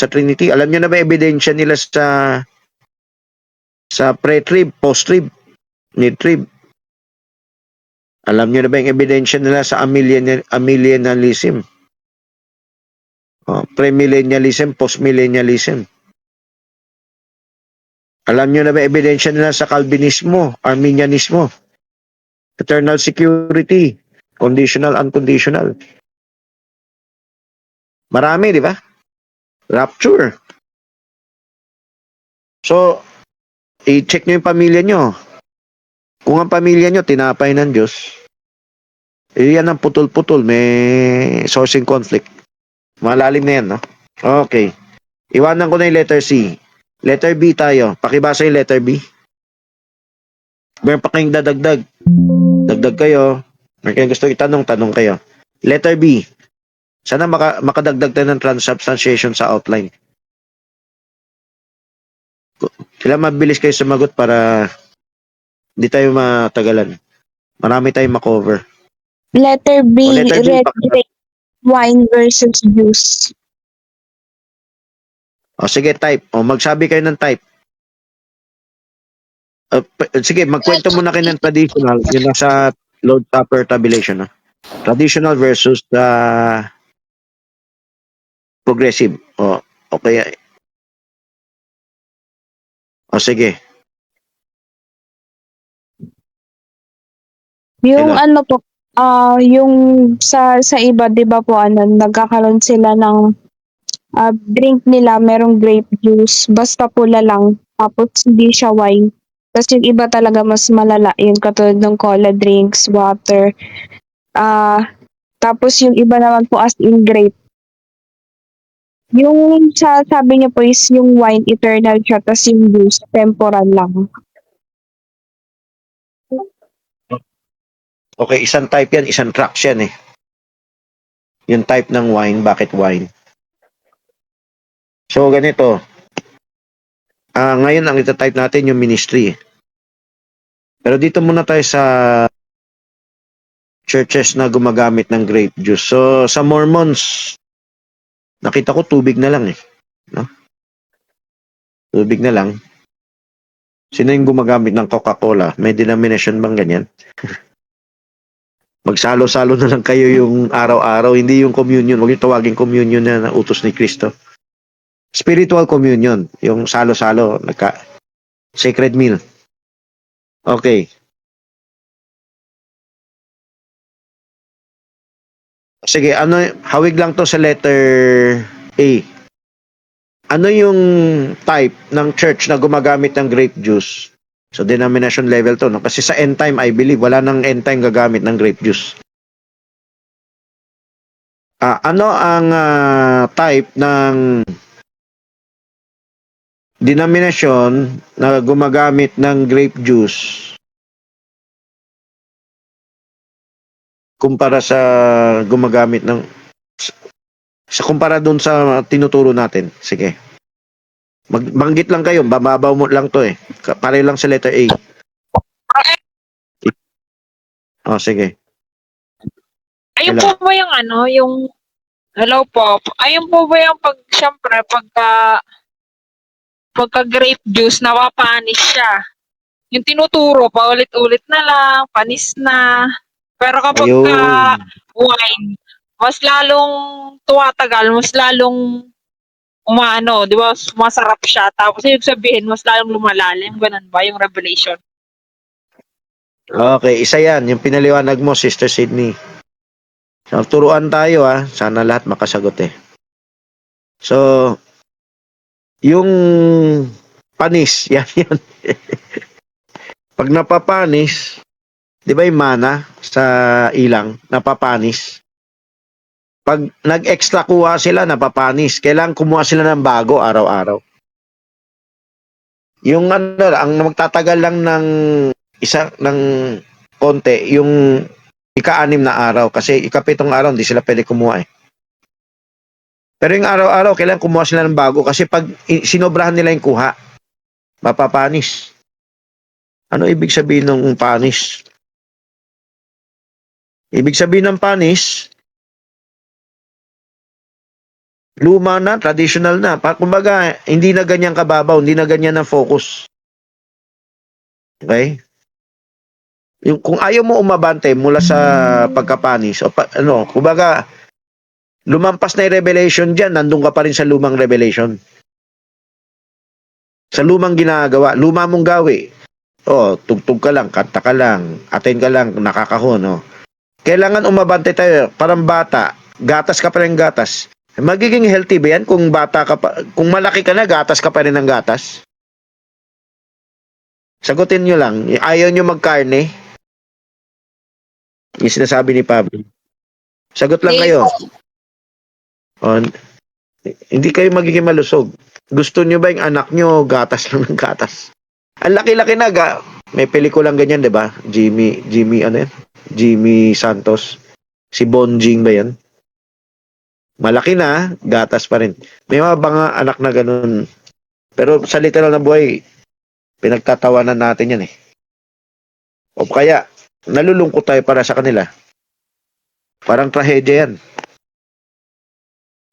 Trinity? Alam nyo na ba yung ebidensya nila sa pre-trib, post-trib, mid-trib? Alam nyo na ba yung ebidensya nila sa amillennialism? Premillennialism, postmillennialism? Alam nyo na ba ebidensya nila sa Calvinismo, Arminianismo? Eternal security, conditional, unconditional. Marami, di ba? Rapture. So, i-check nyo yung pamilya nyo. Kung ang pamilya nyo, tinapay ng Diyos, yan ang putol-putol, may sourcing conflict. Malalim na yan, no? Okay. Iwanan ko na yung letter C. Letter B tayo. Pakibasa yung letter B. Meron pa kayong dadagdag. Dagdag kayo. Meron kayong gusto itanong, tanong kayo. Letter B. Sana makadagdag tayo ng transubstantiation sa outline. Kailangan mabilis kayo sumagot para hindi tayo matagalan. Marami tayong makover. Letter B, Letter B, red grape wine versus juice. Sige, type. Magsabi kayo ng type. Sige, magkwento muna kayo ng traditional. Yun lang sa Lord's Supper tabulation. Traditional versus progressive. Okay. Sige. Yung Kailan? ano po, yung sa iba, 'di ba po nagkakaroon sila ng drink nila, merong grape juice, basta pula lang, tapos hindi siya wine. Tas yung iba talaga mas malala, yung katulad ng cola drinks, water. Tapos yung iba naman po as in grape. Yung sabi niya po is yung wine eternal siya, tas yung juice temporal lang. Okay, isang type yan, isang tracks yan eh. Yung type ng wine, bakit wine? So, ganito. Ngayon, ang ita-type natin yung ministry. Pero dito muna tayo sa churches na gumagamit ng grape juice. So, sa Mormons, nakita ko tubig na lang eh. No? Tubig na lang. Sino yung gumagamit ng Coca-Cola? May denomination bang ganyan? Magsalo-salo na lang kayo yung araw-araw, hindi yung communion. Huwag yung tawagin communion na utos ni Kristo. Spiritual communion, yung salo-salo, sacred meal. Okay. Sige, hawig lang to sa letter A. Ano yung type ng church na gumagamit ng grape juice? So, denomination level to, no? Kasi sa end time, I believe, wala nang end time gagamit ng grape juice. Ano ang type ng denomination na gumagamit ng grape juice kumpara sa gumagamit ng kumpara dun sa tinuturo natin? Sige. Banggit lang kayo, bababaw mo lang to eh. Pareho lang sa letter A. Sige. Ayun po ba yung hello po, ayun po ba yung syempre, pagka grape juice, napapanis siya. Yung tinuturo, paulit-ulit na lang, panis na. Pero kapag wine, mas lalong tuwatagal, mas lalong di ba, masarap siya. Tapos ibig sabihin, mas lalong lumalalim. Ganun ba yung revelation? Okay, isa yan. Yung pinaliwanag mo, Sister Sydney. So, turuan tayo Sana lahat makasagot eh. So, yung panis, yan. Pag napapanis, di ba yung mana sa ilang, napapanis? Pag nag-extra kuha sila, napapanis. Kailangan kumuha sila ng bago araw-araw. Yung ang magtatagal lang ng konti, yung ika-6 na araw. Kasi ika-7 araw, hindi sila pwede kumuha eh. Pero yung araw-araw, kailangan kumuha sila ng bago. Kasi pag sinobrahan nila yung kuha, mapapanis. Ano ibig sabihin ng panis? Ibig sabihin ng panis, luma na, traditional na. Kumbaga, hindi na ganyan kababaw, hindi na ganyan ang focus. Okay? Kung ayaw mo umabante mula sa pagkapanis, kumbaga, lumampas na yung revelation dyan, nandun ka pa rin sa lumang revelation. Sa lumang ginagawa, luma mong gawi. Tugtog ka lang, kanta ka lang, attend ka lang, nakakahon. Kailangan umabante tayo, parang bata, gatas ka pa rin gatas. Magiging healthy ba yan kung bata ka pa, kung malaki ka na, gatas ka pa rin ng gatas? Sagutin nyo lang, ayaw nyo magkarne? Yung sinasabi ni Pablo. Sagot lang kayo. Hindi kayo magiging malusog. Gusto nyo ba yung anak nyo gatas lang ng gatas? Ang laki-laki na may pelikulang ganyan, 'di ba? Jimmy Jimmy Santos. Si Bonjing ba 'yan? Malaki na, gatas pa rin. May mga anak na ganun. Pero sa literal na buhay, pinagtatawanan natin 'yan eh. O kaya nalulungkot tayo para sa kanila. Parang trahedya 'yan.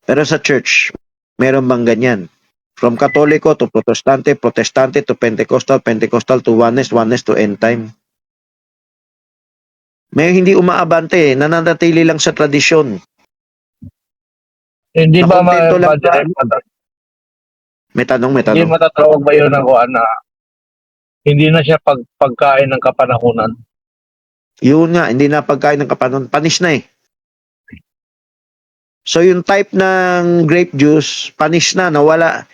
Pero sa church, meron bang ganyan? From Katoliko to Protestante, Protestante to Pentecostal, Pentecostal to Oneness, Oneness to End Time. May hindi umaabante, nananatili lang sa tradisyon. Hindi ba Nakontento lang May tanong. Hindi matatawag ba yun ako hindi na siya pagkain ng kapanahunan? Yun nga, hindi na pagkain ng kapanon. Panis na eh. So yung type ng grape juice, panis na, nawala.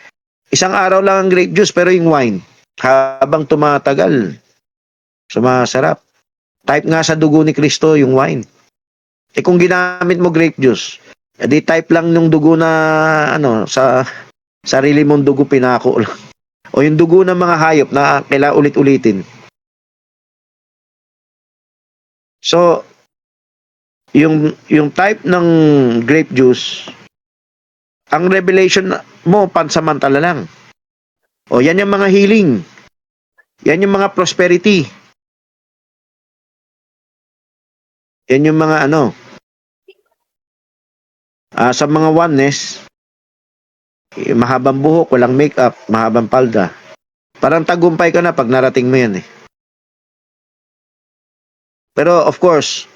Isang araw lang ang grape juice pero yung wine, Habang tumatagal, sumasarap. Type nga sa dugo ni Kristo yung wine. Kung ginamit mo grape juice, di type lang yung dugo na sa sarili mong dugo pinako lang. O yung dugo ng mga hayop na kailangan ulit-ulitin. So, yung type ng grape juice, ang revelation mo pansamantala lang. O yan yung mga healing. Yan yung mga prosperity. Yan yung mga sa mga oneness, mahabang buhok, walang makeup, mahabang palda. Parang tagumpay ka na pag narating mo yan eh. Pero of course,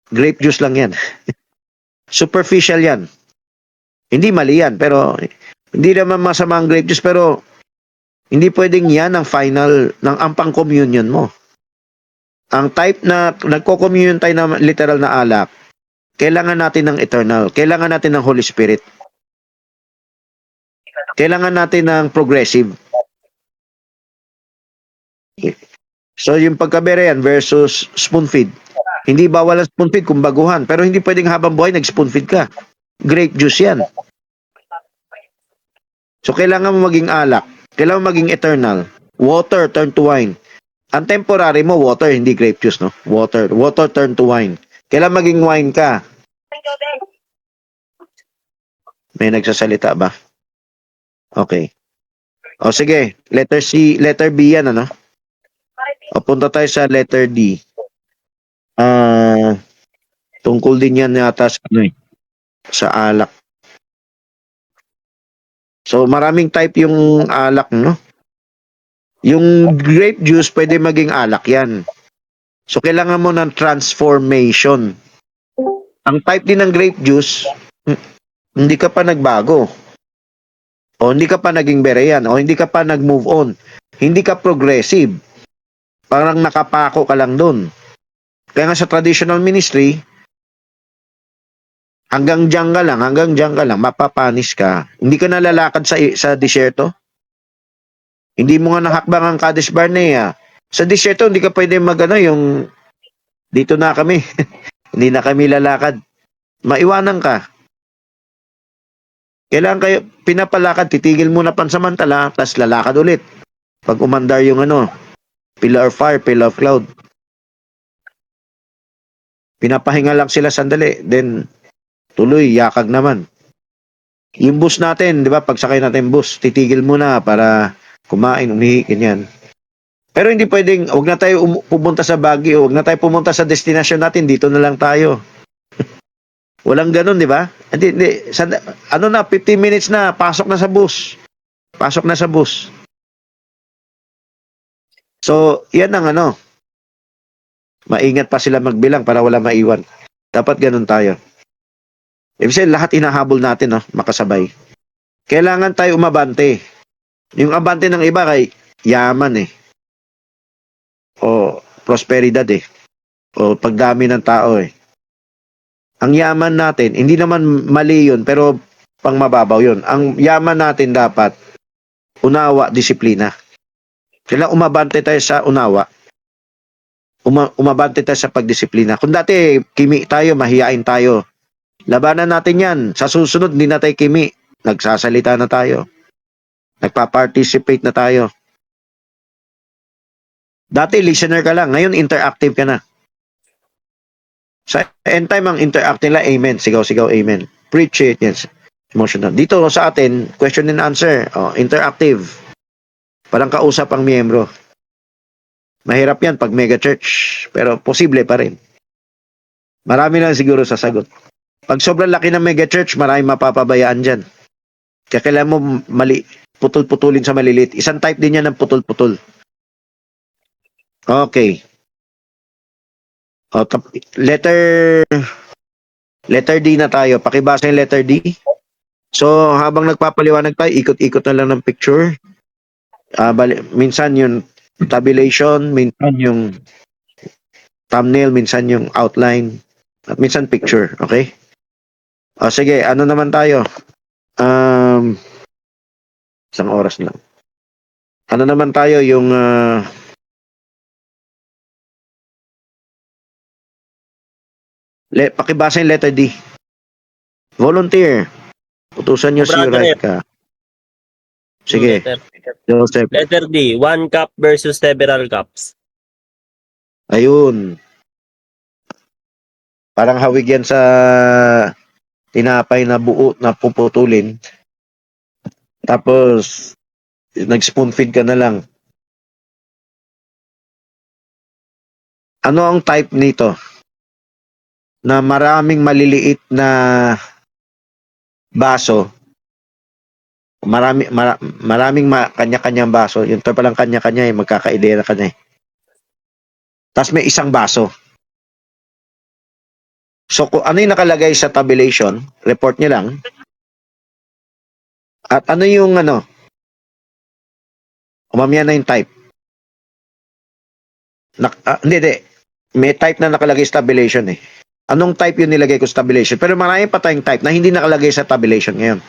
grape juice lang yan. Superficial yan. Hindi mali yan, pero hindi naman masama ang grape juice, pero hindi pwedeng yan ang final ng ampang communion mo. Ang type na nagko-communion tayo na literal na alak, kailangan natin ng eternal. Kailangan natin ng Holy Spirit. Kailangan natin ng progressive. So yung pagkaberean versus spoon feed. Hindi bawal ang spoon feed kung baguhan, pero hindi pwedeng habang buhay nag-spoon feed ka. Grape juice yan. So kailangan mo maging alak. Kailangan mo maging eternal. Water turn to wine. Ang temporary mo, water, hindi grape juice, no? Water. Water turn to wine. Kailangan maging wine ka. May nagsasalita ba? Okay. O sige, letter C, letter B yan, ano? O punta tayo sa letter D. Tungkol din yan yata sa alak. So maraming type yung alak, no? Yung grape juice pwede maging alak yan. So kailangan mo ng transformation. Ang type din ng grape juice, hindi ka pa nagbago. O hindi ka pa naging berean. O hindi ka pa nag-move on. Hindi ka progressive. Parang nakapako ka lang dun. Kaya nga sa traditional ministry, hanggang diyan ka lang, mapapanis ka. Hindi ka nalalakad sa disyerto. Hindi mo nga nahakbang ang Kadesh Barnea. Sa disyerto, hindi ka pwede yung dito na kami. Hindi na kami lalakad. Maiwanan ka. Kailangan kayo pinapalakad, titigil muna pansamantala, tapos lalakad ulit. Pag umandar yung pillar of fire, pillar of cloud. Pinapahinga lang sila sandali, then tuloy, yakag naman. Yung bus natin, di ba, pagsakay natin bus, titigil muna para kumain, umihi, ganyan. Pero hindi pwedeng, huwag na tayo pumunta sa Baguio, huwag na tayo pumunta sa destination natin, dito na lang tayo. Walang ganun, di ba? Hindi. 15 minutes na, pasok na sa bus. Pasok na sa bus. So, yan ang maingat pa sila magbilang para wala maiwan. Dapat ganun tayo. Ibig sabihin, lahat inahabol natin, makasabay. Kailangan tayo umabante. Yung abante ng iba kay yaman o prosperidad o pagdami ng tao Ang yaman natin, hindi naman mali yun, pero pang mababaw yun. Ang yaman natin dapat, unawa, disiplina. Kailangan umabante tayo sa unawa. Umabante tayo sa pagdisiplina. Kung dati, kimi tayo, mahiyain tayo. Labanan natin yan. Sa susunod, hindi na tayo kimi. Nagsasalita na tayo. Nagpa-participate na tayo. Dati, listener ka lang. Ngayon, interactive ka na. Sa end time, ang interact nila, amen. Sigaw-sigaw, amen. Preach it, yes. Emotional. Dito sa atin, question and answer. Interactive. Parang kausap ang miyembro. Mahirap yan pag mega church. Pero posible pa rin. Marami lang siguro sasagot. Pag sobrang laki ng mega church, marami mapapabayaan dyan. Kaya kailangan mo putol-putulin sa maliliit. Isang type din yan ng putol-putol. Okay. Letter D na tayo. Pakibasa yung letter D. So, habang nagpapaliwanag tayo, ikot-ikot na lang ng picture. Minsan yung tabulation, minsan yung thumbnail, minsan yung outline, at minsan picture. Okay? Sige, ano naman tayo? Isang oras lang. ano naman tayo yung pakibasa yung letter D. Volunteer. Utusan nyo si Brother, right ka. Sige, Joseph. Letter D, 1 cup versus several cups. Ayun. Parang hawig yan sa tinapay na buo na puputulin. Tapos, nag-spoon feed ka na lang. Ano ang type nito? Na maraming maliliit na baso. Maraming kanya-kanyang baso. Yung to palang kanya-kanya magkakaidea na kanya. Tapos may isang baso. So, kung ano yung nakalagay sa tabulation, report nyo lang. At ano yung umamya na yung type. Hindi. May type na nakalagay sa tabulation eh. Anong type yung nilagay ko sa tabulation? Pero marami pa tayong type na hindi nakalagay sa tabulation ngayon.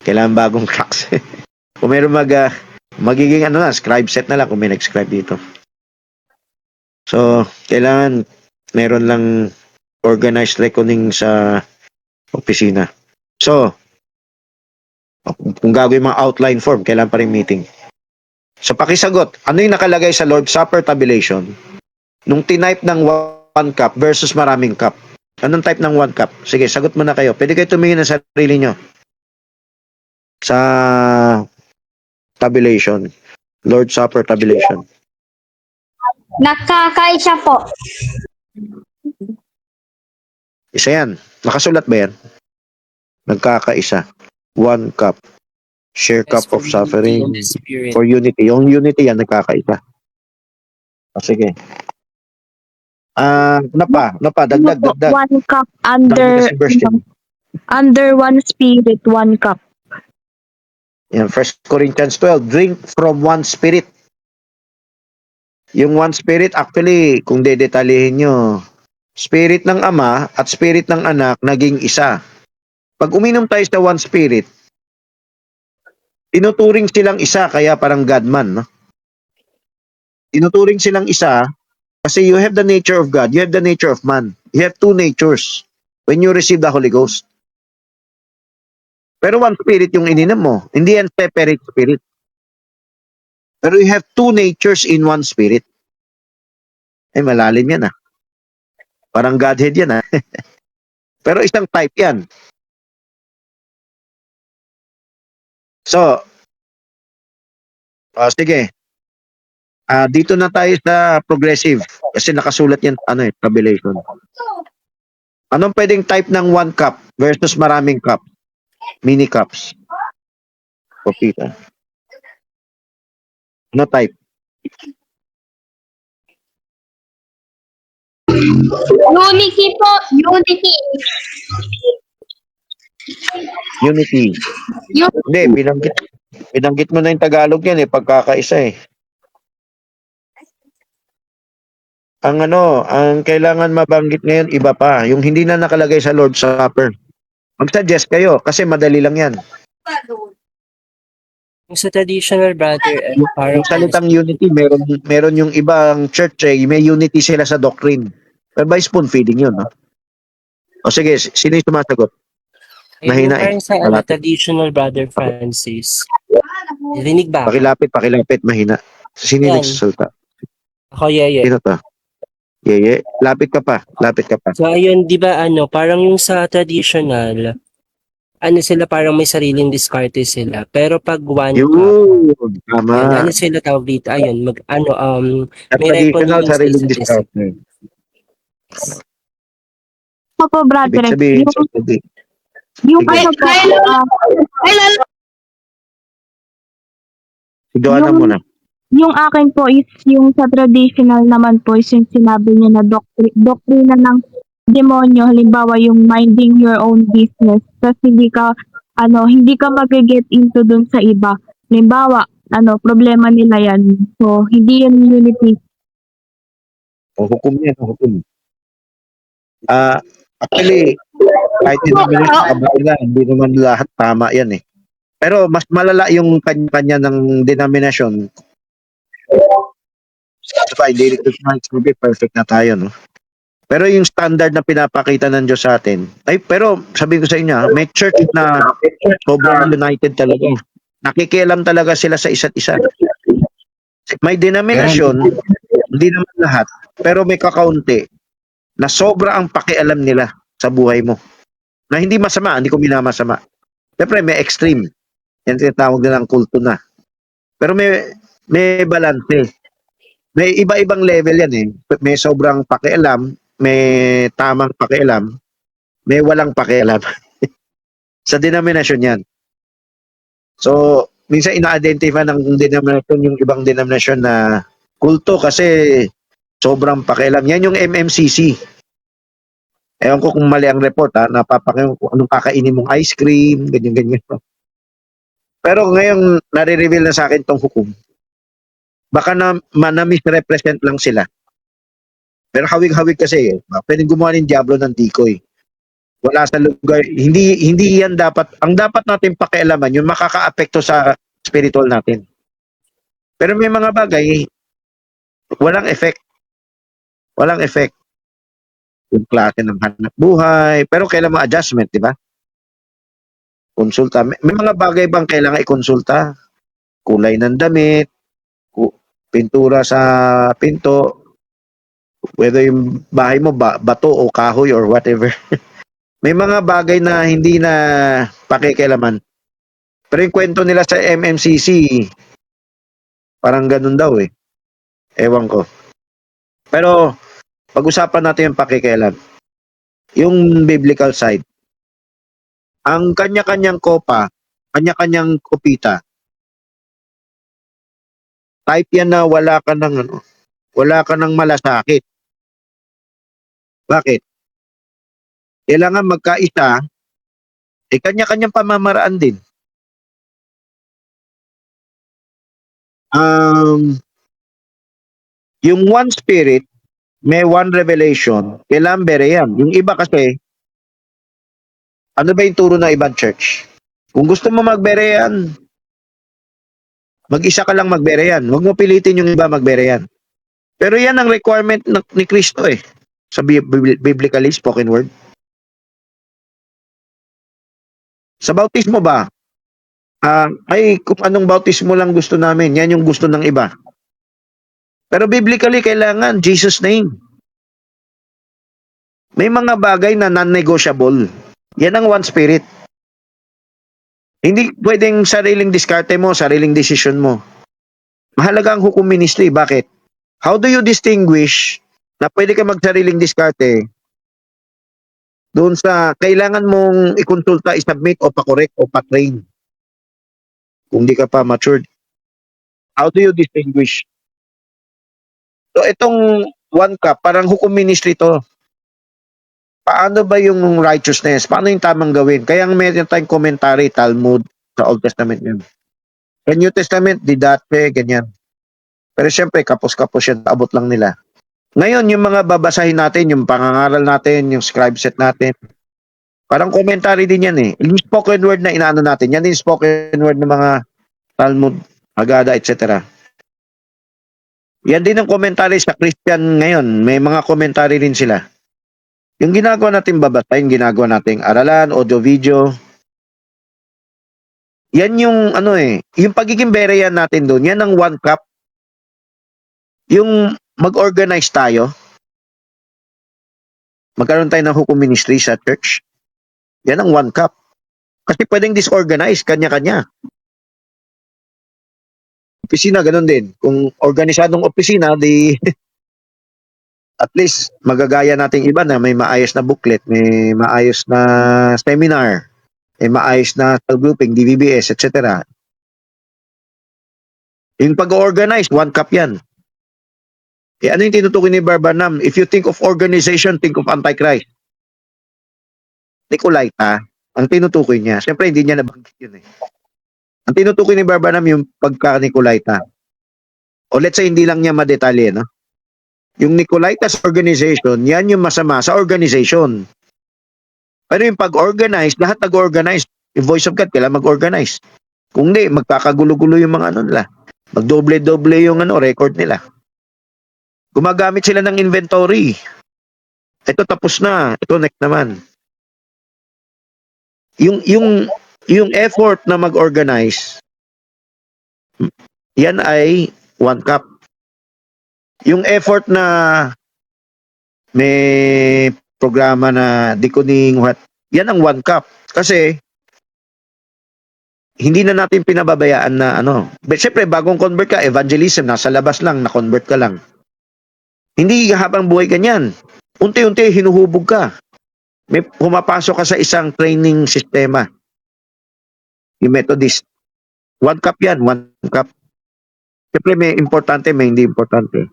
Kailangan bagong cracks. Kung meron magiging scribe set na lang kung may nag-scribe dito. So, kailangan meron lang organized reckoning sa opisina. So, kung gagawin mga outline form, kailangan pa rin meeting. So, pakisagot, ano yung nakalagay sa Lord's Supper tabulation nung tinype ng 1 cup versus maraming cup? Anong type ng 1 cup? Sige, sagot mo na kayo. Pwede kayo tumingin ng sarili nyo sa tabulation. Lord's Supper tabulation. Nakakaisa po. Isa yan. Nakasulat ba yan? Nagkakaisa. 1 cup. Share cup of suffering for unity. Yung unity yan, nagkakaisa. Sige. Ano pa? Dagdag. 1 cup under Dagdag kasi verse 10. under one spirit, 1 cup. Yan, 1 Corinthians 12. Drink from one spirit. Yung one spirit, actually, kung dedetalihin nyo, spirit ng Ama at spirit ng Anak, naging isa. Pag uminom tayo sa one spirit, tinuturing silang isa, kaya parang God-man, no? Tinuturing silang isa, kasi you have the nature of God, you have the nature of man. You have two natures when you receive the Holy Ghost. Pero one spirit yung ininom mo. Hindi yan separate spirit. Pero you have two natures in one spirit. Ay, malalim yan Parang Godhead yan Pero isang type yan. So, sige. Dito na tayo sa progressive. Kasi nakasulat yan, tabulation. Anong pwedeng type ng 1 cup versus maraming cup? Mini cups. Kopita. Ano type? Unity po. Unity. Unity. Hindi, binanggit mo na yung Tagalog yan pagkakaisa Ang kailangan mabanggit ngayon, iba pa. Yung hindi na nakalagay sa Lord's Supper. Mag-suggest kayo, kasi madali lang yan. Yung sa traditional, brother, parang Yung salitang unity, meron yung ibang church, may unity sila sa doctrine. Pero by spoon feeding yun, no? O sige, sino yung sumasagot? Mahina parang sa traditional, brother Francis. Rinig ba? Pakilapit, mahina. Sino yung Yan. nagsasalta? Ako, Yeye. Sino to? Yeye, lapit ka pa. So, ayun, di ba, parang yung sa traditional, sila parang may sariling diskarte sila. Pero pag 1 cup, Yun, tama. yun, sila tawag dito? Ayun, Sa may traditional, reckoning sariling sa discount. Opo, brother. Ibig sabihin, Yung Sige. Si Joanna Yung- muna. yung akin po is yung sa traditional naman po is yung sinabi niya na doktrina ng demonyo, halimbawa yung minding your own business. Tapos hindi ka mag-get into dun sa iba. Halimbawa, problema nila yan. So, hindi yan unity. Hukom yan, hukom. Actually, kahit hindi naman lahat tama yan Pero mas malala yung kanya-kanya ng denomination Spotify, lyrical songs, perfect na tayo, no? Pero yung standard na pinapakita ng Diyos sa atin, ay, pero sabihin ko sa inyo, may church na sobrang united talaga. Nakikialam talaga sila sa isa't isa. May denominasyon, hindi naman lahat, pero may kakaunti na sobra ang pakialam nila sa buhay mo. Na hindi masama, hindi ko minamasama. Siyempre, may extreme. Yan tinatawag nilang kulto na. Pero may balance. May iba-ibang level yan eh. May sobrang pakialam, may tamang pakialam, may walang pakialam. Sa denominasyon yan. So, minsan ina-identify ng denominasyon yung ibang denominasyon na kulto kasi sobrang pakialam. Yan yung MMCC. Ewan ko kung mali ang report ha, napapakialam kung anong kakainin mong ice cream, ganyan-ganyan. Pero ngayon, nare-reveal na sa akin tong hukom. Baka na misrepresent lang sila. Pero hawig-hawig kasi, pwedeng gumawa ng diablo ng decoy. Wala sa lugar, hindi yan dapat, ang dapat natin pakialaman, yung makaka-apekto sa spiritual natin. Pero may mga bagay, walang effect. Walang effect. Yung klase ng hanap buhay, pero kailan mo adjustment, di ba? Konsulta. May mga bagay bang kailangan ikonsulta? Kulay ng damit, pintura sa pinto, whether yung bahay mo bato o kahoy or whatever. May mga bagay na hindi na pakikialaman. Pero yung kwento nila sa MMCC, parang ganun daw eh. Ewan ko. Pero, pag-usapan natin yung pakikialam. Yung biblical side. Ang kanya-kanyang kopa, kanya-kanyang kopita, type yan na wala ka ng malasakit. Bakit? Kailangan magkaisa, kanya-kanyang pamamaraan din. Yung one spirit, may one revelation, kailangan bereyan. Yung iba kasi, ano ba yung turo ng ibang church? Kung gusto mo magbereyan, mag-isa ka lang magbereyan. Huwag mo pilitin yung iba magbereyan. Pero yan ang requirement ni Kristo eh. Sa biblically spoken word. Sa bautismo ba? Kung anong bautismo lang gusto namin, yan yung gusto ng iba. Pero biblically, kailangan Jesus name. May mga bagay na non-negotiable. Yan ang one spirit. Hindi pwedeng sariling diskarte mo, sariling decision mo. Mahalaga ang hukom ministry. Bakit? How do you distinguish na pwede ka magsariling diskarte doon sa kailangan mong ikonsulta, isubmit o pa-correct o pa-train kung di ka pa matured? How do you distinguish? So itong one cup, parang hukom ministry to. Paano ba yung righteousness? Paano yung tamang gawin? Kaya meron tayong commentary, Talmud, sa Old Testament yun. Sa New Testament, didate, ganyan. Pero syempre, kapos-kapos yan, abot lang nila. Ngayon, yung mga babasahin natin, yung pangangaral natin, yung scribe set natin, parang commentary din yan eh. Yung spoken word na inaano natin, yan yung spoken word ng mga Talmud, Haggadah, etc. Yan din ang commentary sa Christian ngayon. May mga commentary din sila. Yung ginagawa natin babasahin, ginagawa nating aralan, audio-video, yan yung yung pagiging bereyan natin doon, yan ang one cup. Yung mag-organize tayo, magkaroon tayo ng hukom ministry sa church, yan ang one cup. Kasi pwedeng disorganize, kanya-kanya. Opisina, ganun din. Kung organisadong opisina, di at least magagaya nating iba na may maayos na booklet, may maayos na seminar, may maayos na cell grouping, DVBS, etc. Yung pag-organize, one cup yan. Ano yung tinutukoy ni Barbanam? If you think of organization, think of Antichrist. Nicolaita, ang tinutukoy niya. Siyempre, hindi niya nabanggit yun eh. Ang tinutukoy ni Barbanam yung pagka-Nicolaita. O let's say, hindi lang niya madetalye, no? Yung Nicolaita's organization, yan yung masama sa organization. Pero yung pag-organize, lahat nag-organize. Yung Voice of God, kailangan mag-organize. Kung hindi, magkakagulo-gulo yung mga nila. Magdoble-doble yung record nila. Gumagamit sila ng inventory. Ito tapos na. Ito next naman. Yung effort na mag-organize, yan ay 1 cup. Yung effort na may programa na deconing what, yan ang 1 cup. Kasi hindi na natin pinababayaan na Siyempre, bagong convert ka, evangelism, nasa labas lang, na-convert ka lang. Hindi habang buhay ganyan. Unti-unti, hinuhubog ka. May pumapasok ka sa isang training sistema. Yung Methodist. 1 cup yan, 1 cup. Siyempre, may importante, may hindi importante.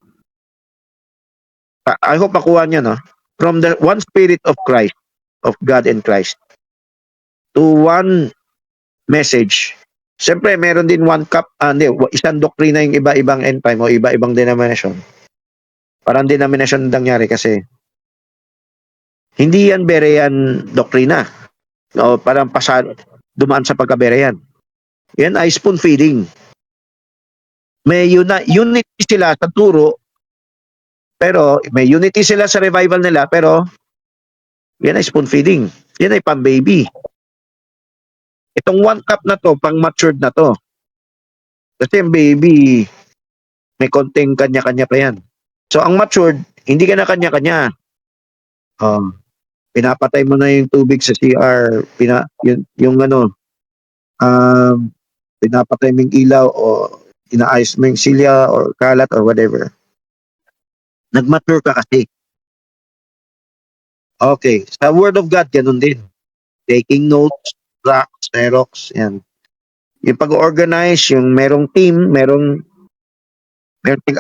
I hope makuha niyo, no? From the one spirit of Christ, of God and Christ, to one message. Siyempre, meron din 1 cup, isang doktrina yung iba-ibang end time o iba-ibang denomination. Parang denomination nangyari kasi hindi yan Berean doktrina. O parang dumaan sa pagka-Berean. Yan ay spoon feeding. May unity sila sa turo, pero may unity sila sa revival nila, pero yan ay spoon feeding. Yan ay pang-baby. Itong 1 cup na to, pang-matured na to. Kasi yung baby, may konting kanya-kanya pa yan. So, ang matured, hindi ka na kanya-kanya. Pinapatay mo na yung tubig sa CR, pinapatay mo yung ilaw o inaayos mo yung silya or kalat or whatever. Nag-mature ka kasi. Okay. Sa Word of God, ganun din. Taking notes, tracks, xerox, yan. Yung pag-organize, yung merong team, merong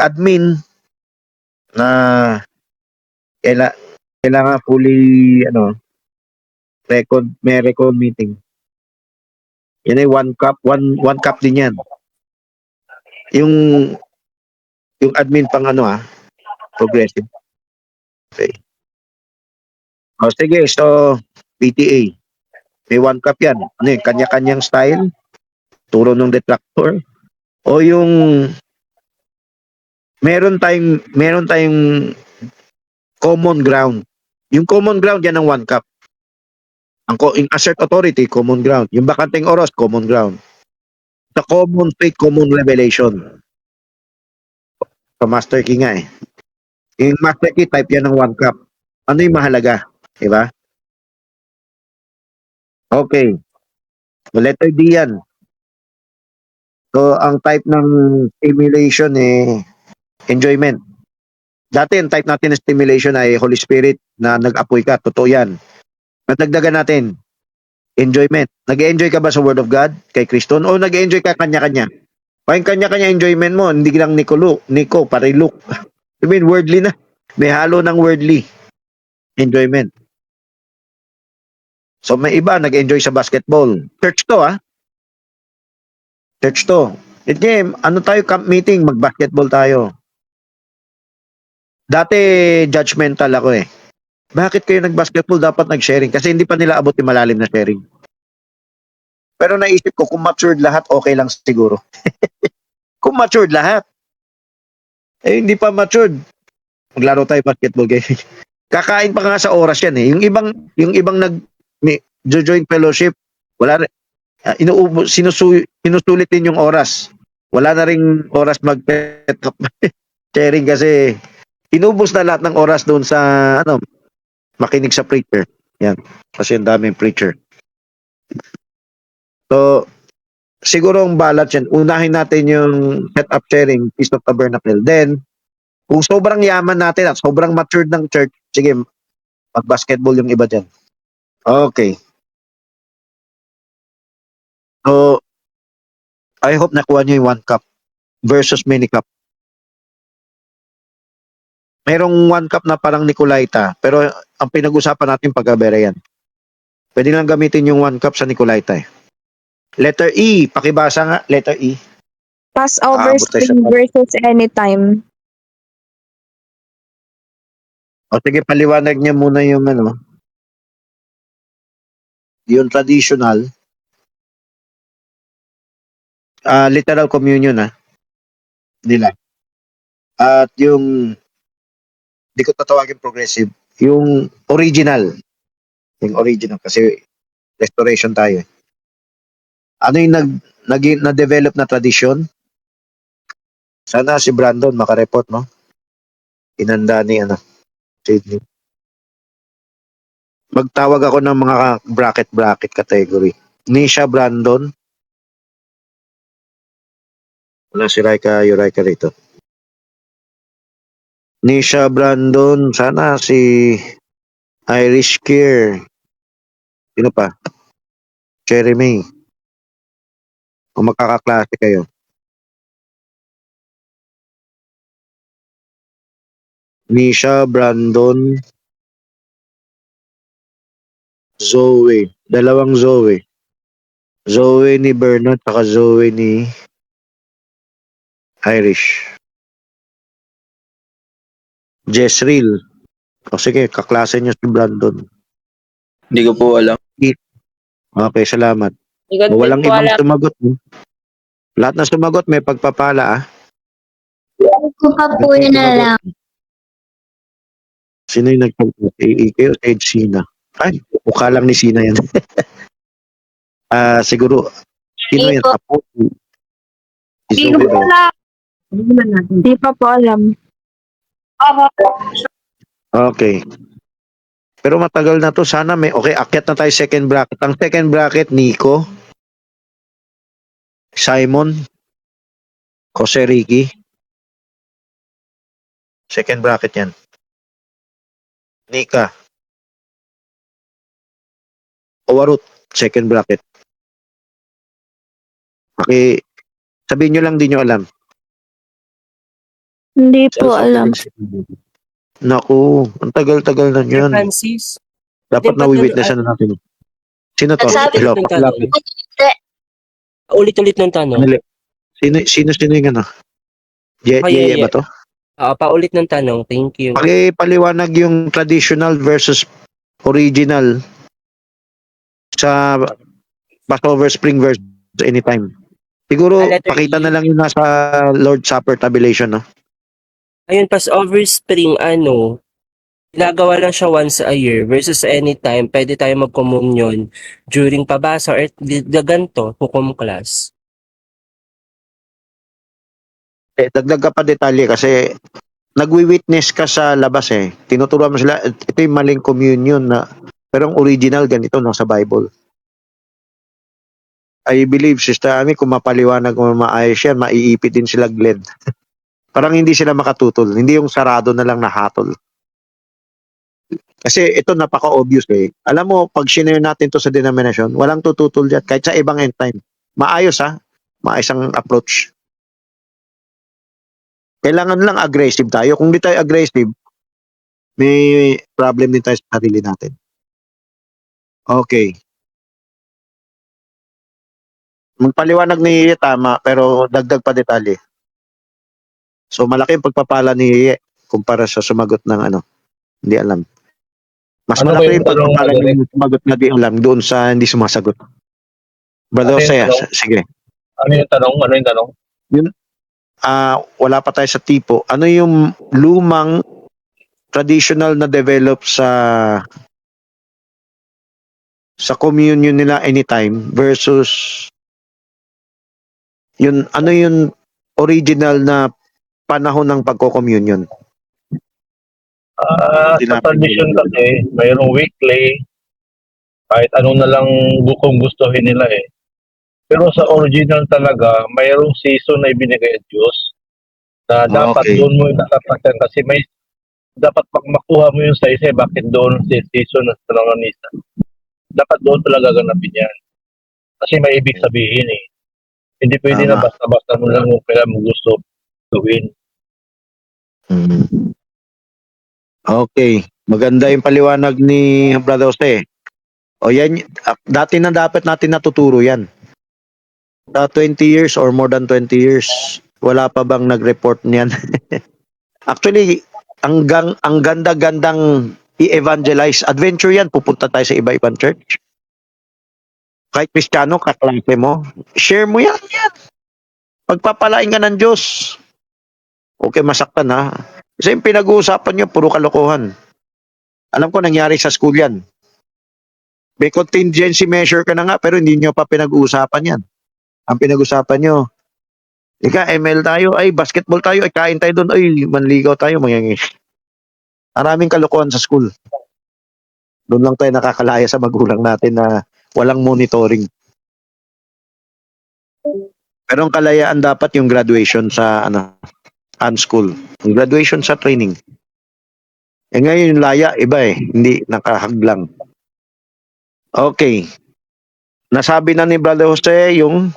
admin na kailangan fully, may record meeting. Yan ay 1 cup, 1 cup din yan. Yung admin pang progressive. Okay. Sige, so PTA. May 1 cup yan. Kanya-kanyang style, turo ng detractor, o yung meron tayong common ground. Yung common ground yan ang 1 cup. Ang assert authority, common ground. Yung bakanteng oras, common ground. The common faith, common revelation. So, master key nga eh. Yung master key, type yan ng 1 cup. Ano yung mahalaga? Diba? Okay. Letter D yan. So, ang type ng stimulation enjoyment. Dati, ang type natin ng stimulation ay Holy Spirit na nag-apoy ka. Totoo yan. Nadagdagan natin, enjoyment. Nag-enjoy ka ba sa Word of God kay Kristo? O nag-enjoy ka kanya-kanya? Yung kanya-kanya enjoyment mo, hindi lang Nico, pariluk. I mean, wordly na. May halo ng wordly enjoyment. So, may iba nag-enjoy sa basketball. Church to, Church to. Camp meeting, mag-basketball tayo. Dati, judgmental ako eh. Bakit kayo nag-basketball? Dapat nag-sharing. Kasi hindi pa nila abot yung malalim na sharing. Pero naisip ko, kung matured lahat, okay lang siguro. Kung matured lahat. Hindi pa matured. Maglaro tayo basketball guys. Kakain pa nga sa oras yan eh. Yung ibang nag-join fellowship, wala rin. Sinusulit din yung oras. Wala na ring oras sharing kasi inubos na lahat ng oras doon sa makinig sa preacher. Yan. Kasi ang daming preacher. So, siguro ang balance yan. Unahin natin yung setup sharing, Feast of Tabernacle. Then, kung sobrang yaman natin at sobrang matured ng church, sige, mag-basketball yung iba dyan. Okay. So, I hope nakuha nyo yung 1 cup versus many cup. Merong 1 cup na parang Nicolaita, pero ang pinag-usapan natin pagkabera yan. Pwede lang gamitin yung 1 cup sa Nicolaita eh. Letter E, pakibasa nga, letter E. Passover Abot tayo sa spring versus anytime. O sige, paliwanag niya muna yung yung traditional. Literal communion nila. At yung, di ko tatawagin progressive, yung original. Yung original kasi restoration tayo. Ano yung na-develop na tradisyon? Sana si Brandon makareport, no? Inanda ni Sydney. Magtawag ako ng mga bracket category. Nisha Brandon. Wala si Yuraika rito. Nisha Brandon. Sana si Irish Kier. Sino pa? Cherry May. Kung magkakaklase kayo. Nisha Brandon. Zoe. Dalawang Zoe. Zoe ni Bernard saka Zoe ni Irish. Jezreel. O sige, kaklase niyo si Brandon. Hindi ko po alam. Okay, salamat. Hindi ko Walang din po ibang alam. sumagot. Lahat na sumagot may pagpapala. Ko pa po yun na lang. Sino yung nagpagpapala? Ike o Ed Sina? Ay, mukha lang ni Sina yan. Siguro, sino yan? Ipo. Apo? Si Hindi ko Zoe po daw. alam. Hindi pa po alam. Okay. Pero matagal na to. Sana may... Okay, akyat na tayo second bracket. Ang second bracket, Nico. Simon. Jose Ricky. Second bracket yan. Nika. Owarut. Second bracket. Okay. Sabihin nyo lang, di nyo alam. Hindi po alam. Naku, ang tagal-tagal na Sir yan. Francis, Dapat Hindi pa na-witnessan na natin. Sino to? Nagsabi Hello, ng pakilapit. ulit-ulit ng tanong. Sino yung Yeye ba to? Paulit ng tanong. Thank you. Paliwanag yung traditional versus original sa Passover, Spring versus anytime. Siguro, Letter pakita E. na lang yung nasa Lord's Supper tabulation, no? Ayun, Passover spring, ginagawa lang siya once a year versus anytime, pwede tayo mag-communion during pabasa or ganito, hukom class. Dagdag ka pa detalye kasi nagwi-witness ka sa labas eh. Tinuturuan mo sila, ito yung maling communion na, pero ang original ganito nasa Bible. I believe, Sister Ami, kung mapaliwanag mo maayos yan, maiipit din sila Glenn. Parang hindi sila makatutol. Hindi yung sarado na lang na hatol. Kasi ito napaka-obvious eh. Alam mo, pag shinare natin to sa denomination, walang tututol dyan. Kahit sa ibang end time. Maayos ha. Maayos ang approach. Kailangan lang aggressive tayo. Kung di tayo aggressive, may problem din tayo sa sarili natin. Okay. Magpaliwanag ni Yeye tama, pero dagdag pa detalye. So malaki yung pagpapala ni Yeye kumpara sa sumagot ng hindi alam. Mas Ano malaki ba yung yung pagpapala tanong, ng sumagot na di alam doon sa hindi sumasagot. Brother Ano yung Jose, tanong? sige. Ano yung tanong? Wala pa tayo sa tipo. Ano yung lumang traditional na develop sa communion nila anytime versus yun original na panahon ng pagko-communion? Sa tradition kasi, mayroong weekly, kahit ano na lang kung gustuhin nila eh. Pero sa original talaga, mayroong season na ibinigay ng Diyos na dapat Okay. doon mo itatapatan kasi may dapat makuha mo yung size bakit doon sa season ng Tranganisa. Dapat doon talaga ganapin yan. Kasi may ibig sabihin eh. Hindi pwede na Tama. basta-basta mo lang kung kailan mo gusto gawin. Okay. Maganda yung paliwanag ni Brother Jose. O yan, dati na dapat natin natuturo yan. Sa 20 years or more than 20 years, wala pa bang nag-report niyan? Actually, ang ganda-gandang i-evangelize. Adventure yan. Pupunta tayo sa iba-ibang church. Kahit Kristiyano, kaklase mo. Share mo yan. Pagpapalain ka ng Diyos. Okay, masaktan ha. Kasi yung pinag-uusapan nyo, puro kalokohan. Alam ko, nangyari sa school yan. May contingency measure ka na nga, pero hindi nyo pa pinag-uusapan yan. Ang pinag-uusapan nyo, ML tayo, ay basketball tayo, ay kain tayo doon, ay manligaw tayo, mangyayari. Maraming kalokohan sa school. Doon lang tayo nakakalaya sa magulang natin na walang monitoring. Pero ang kalayaan dapat yung graduation sa school. Yung graduation sa training. Ngayon yung laya, iba hindi nakahaglang. Okay. Nasabi na ni Brother Jose yung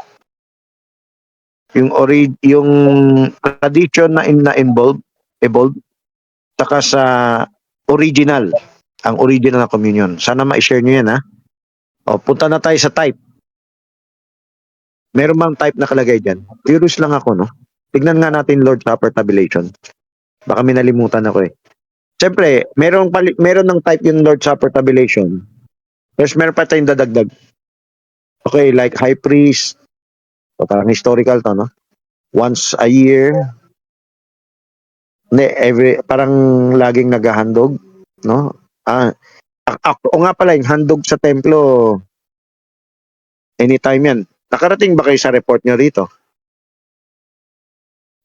tradition na evolved saka sa original, ang original na communion. Sana ma-share nyo yan ha. O, punta na tayo sa type. Meron bang type na kalagay dyan? Curious lang ako, no? Tignan nga natin Lord's Supper tabulation. Baka minalimutan ako Siyempre, meron ng type yung Lord's Supper tabulation. Tapos meron pa tayong dadagdag. Okay, like high priest. So, parang historical to, no? Once a year. Parang laging naghahandog, no? O nga pala, yung handog sa templo, anytime yan. Nakarating ba kayo sa report nyo rito?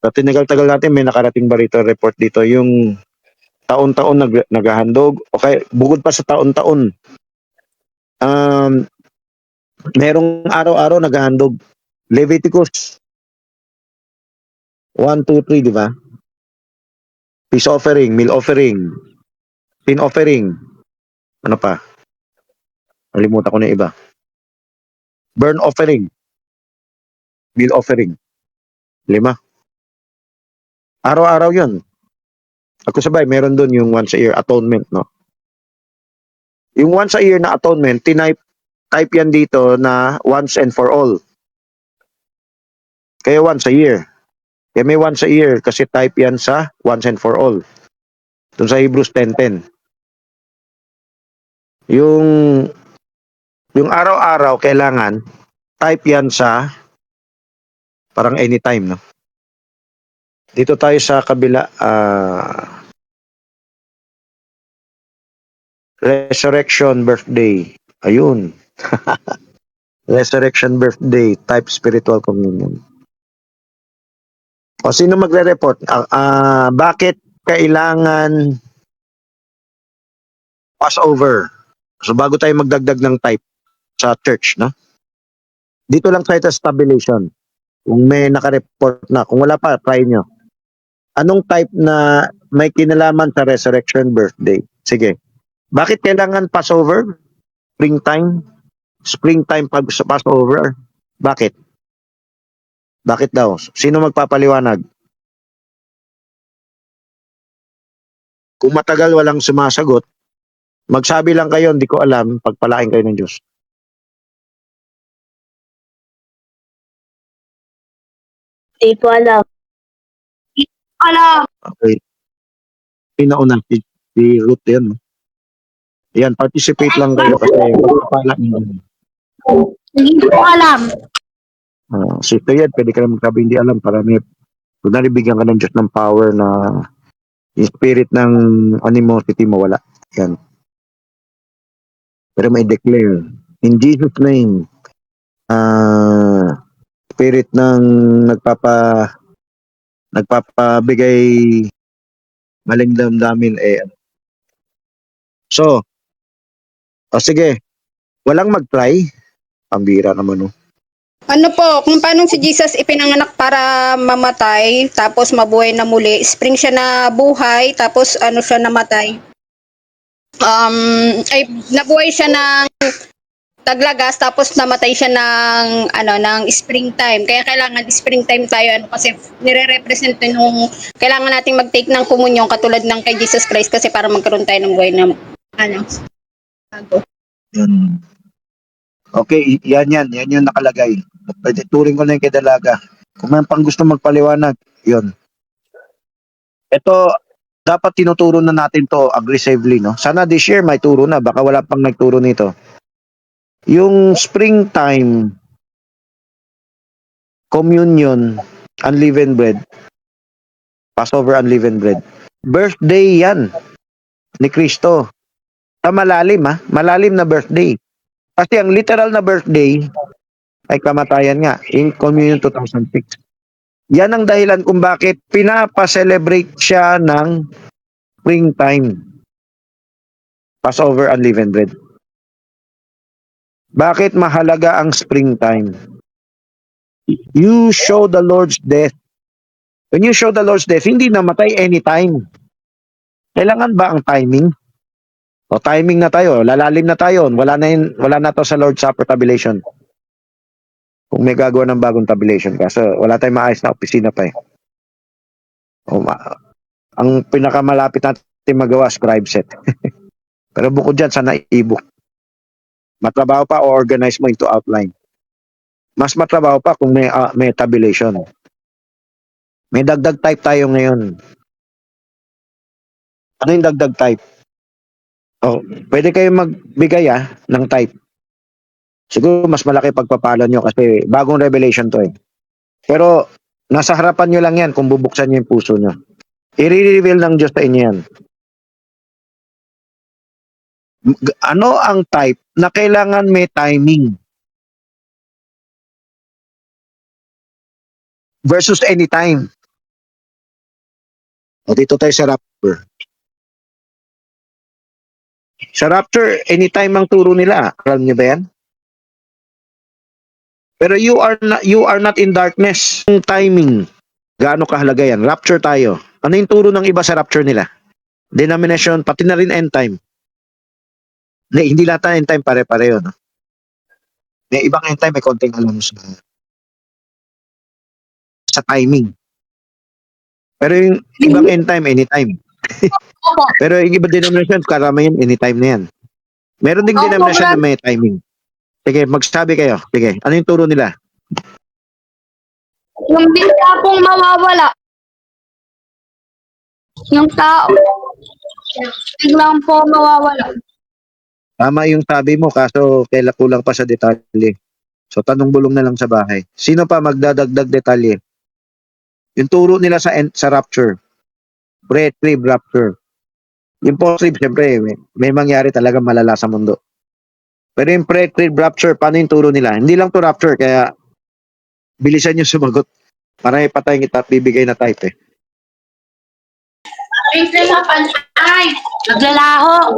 Sa tinagal-tagal natin, may nakarating ba rito report dito? Yung taon-taon naghahandog. Okay, bukod pa sa taon-taon. Merong araw-araw naghahandog. Leviticus 1, 2, 3, di ba? Peace offering, meal offering, sin offering. Ano pa? Nalimutan ko na iba. Burn offering, meal offering. 5. Araw-araw yun. Ako sabay, meron doon yung once a year atonement, no? Yung once a year na atonement, type yan dito na once and for all. Kaya once a year. Kaya may once a year kasi type yan sa once and for all. Doon sa Hebrews 10:10. Yung araw-araw kailangan type yan sa parang anytime, no? Dito tayo sa kabila resurrection birthday. Ayun. Resurrection birthday, type spiritual communion. O sino magre-report? Bakit kailangan Passover? So bago tayo magdagdag ng type sa church, no? Dito lang tayo sa tabulation. Kung may naka-report na, kung wala pa, try nyo. Anong type na may kinalaman sa resurrection birthday? Sige. Bakit kailangan Passover? Springtime? Springtime Passover? Bakit? Bakit daw? Sino magpapaliwanag? Kung matagal walang sumasagot, magsabi lang kayo, hindi ko alam, pagpalain kayo ng Diyos. Hindi ko alam. Hindi ko alam. Okay. Pinauna, si Ruth yan. Yan, participate lang kayo kasi pagpapala nyo. Hindi ko alam. Si Tuyad, pwede ka na magsabi hindi alam para may kung naribigyan ka ng Diyos ng power na yung spirit ng animosity mawala. Yan. Pero may declare in Jesus name spirit ng nagpapabigay maling damdamin so sige walang mag-try pambira naman Ano po, kung paano si Jesus ipinanganak para mamatay, tapos mabuhay na muli. Spring siya na buhay, tapos ano siya namatay. Nabuhay siya ng taglagas, tapos namatay siya ng springtime. Kaya kailangan springtime tayo, kasi nire-represent nung kailangan nating mag-take ng komunyon katulad ng kay Jesus Christ kasi para magkaroon tayo ng buhay na bago. Okay, yan yung nakalagay. Pwede turing ko na yung kay Dalaga. Kung may pang gusto magpaliwanag, yun. Ito, dapat tinuturo na natin to aggressively, no? Sana this year may turo na, baka wala pang nagturo nito. Yung springtime communion, unleavened bread, Passover unleavened bread. Birthday yan ni Kristo. Sa malalim malalim na birthday. Kasi ang literal na birthday ay kamatayan nga in Communion 2006. Yan ang dahilan kung bakit pinapa-celebrate siya ng springtime. Passover unleavened bread. Bakit mahalaga ang springtime? You show the Lord's death. When you show the Lord's death, hindi namatay anytime. Kailangan ba ang timing? O timing na tayo, lalalim na tayo. Wala na to sa Lord's Supper tabulation. Kung may gagawa ng bagong tabulation ka. So, wala tayong maayos na opisina pa eh. Ang pinakamalapit natin magawa, scribe set. Pero bukod dyan, sana e-book. Matrabaho pa o organize mo into outline. Mas matrabaho pa kung may tabulation. May dagdag type tayo ngayon. Ano yung dagdag type? Oh, pwede kayo magbigay ng type. Siguro mas malaki pagpapala nyo kasi bagong revelation to eh. Pero nasa harapan nyo lang yan kung bubuksan nyo yung puso nyo. I-reveal ng Diyos sa inyo yan. Ano ang type na kailangan may timing? Versus anytime. O dito tayo sa rapture. Sa rapture, anytime ang turo nila. Alam niyo ba yan? Pero you are not in darkness. Yung timing, gaano kahalaga yan? Rapture tayo. Ano yung turo ng iba sa rapture nila? Denomination, pati na rin end time. Hindi lahat ng end time pare-pareho. No? May ibang end time, may konting alam sa timing. Pero yung ibang end time, anytime. Pero yung iba denomination, karamihan anytime na yan. Meron ding denomination na may timing. Sige, magsabi kayo. Sige, ano yung turo nila? Yung bigla pong mawawala. Yung tao. Biglang po mawawala. Tama yung sabi mo, kaso kailan kulang pa sa detalye. So, tanong bulong na lang sa bahay. Sino pa magdadagdag detalye? Yung turo nila sa rapture. Pre-trib rapture. Yung post-trib, siyempre, may mangyari talaga malala sa mundo. Pero yung pre-trib rapture, paano yung turo nila? Hindi lang to rapture, kaya bilisan nyo sumagot. Para ipatayin kita at bibigay na type eh. Ay, naglalaho.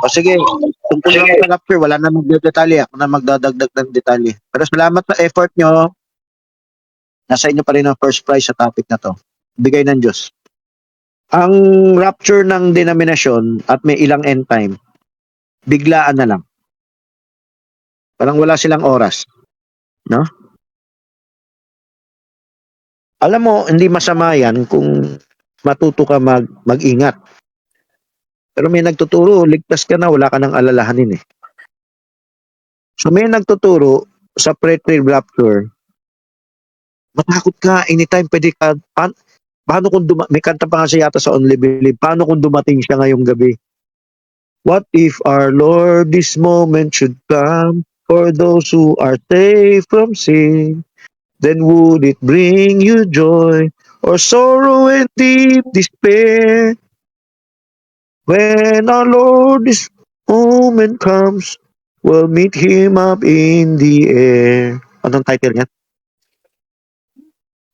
O sige, tungkol lang sa rapture, wala na magdetalye. Ako na magdadagdag ng detalye. Pero salamat sa effort nyo. Nasa inyo pa rin ang first prize sa topic na to. Bigay ng Diyos. Ang rapture ng denominasyon at may ilang end time, biglaan na lang. Parang wala silang oras. No? Alam mo, hindi masama yan kung matuto ka mag-ingat. Pero may nagtuturo, ligtas ka na, wala ka nang alalahanin eh. So may nagtuturo sa pre-trib rapture, matakot ka, anytime pwede ka, paano kung may kanta pa nga siya yata sa Only Believe, paano kung dumating siya ngayong gabi? What if our Lord this moment should come for those who are saved from sin? Then would it bring you joy or sorrow and deep despair? When our Lord this moment comes, we'll meet Him up in the air. Anong title niya?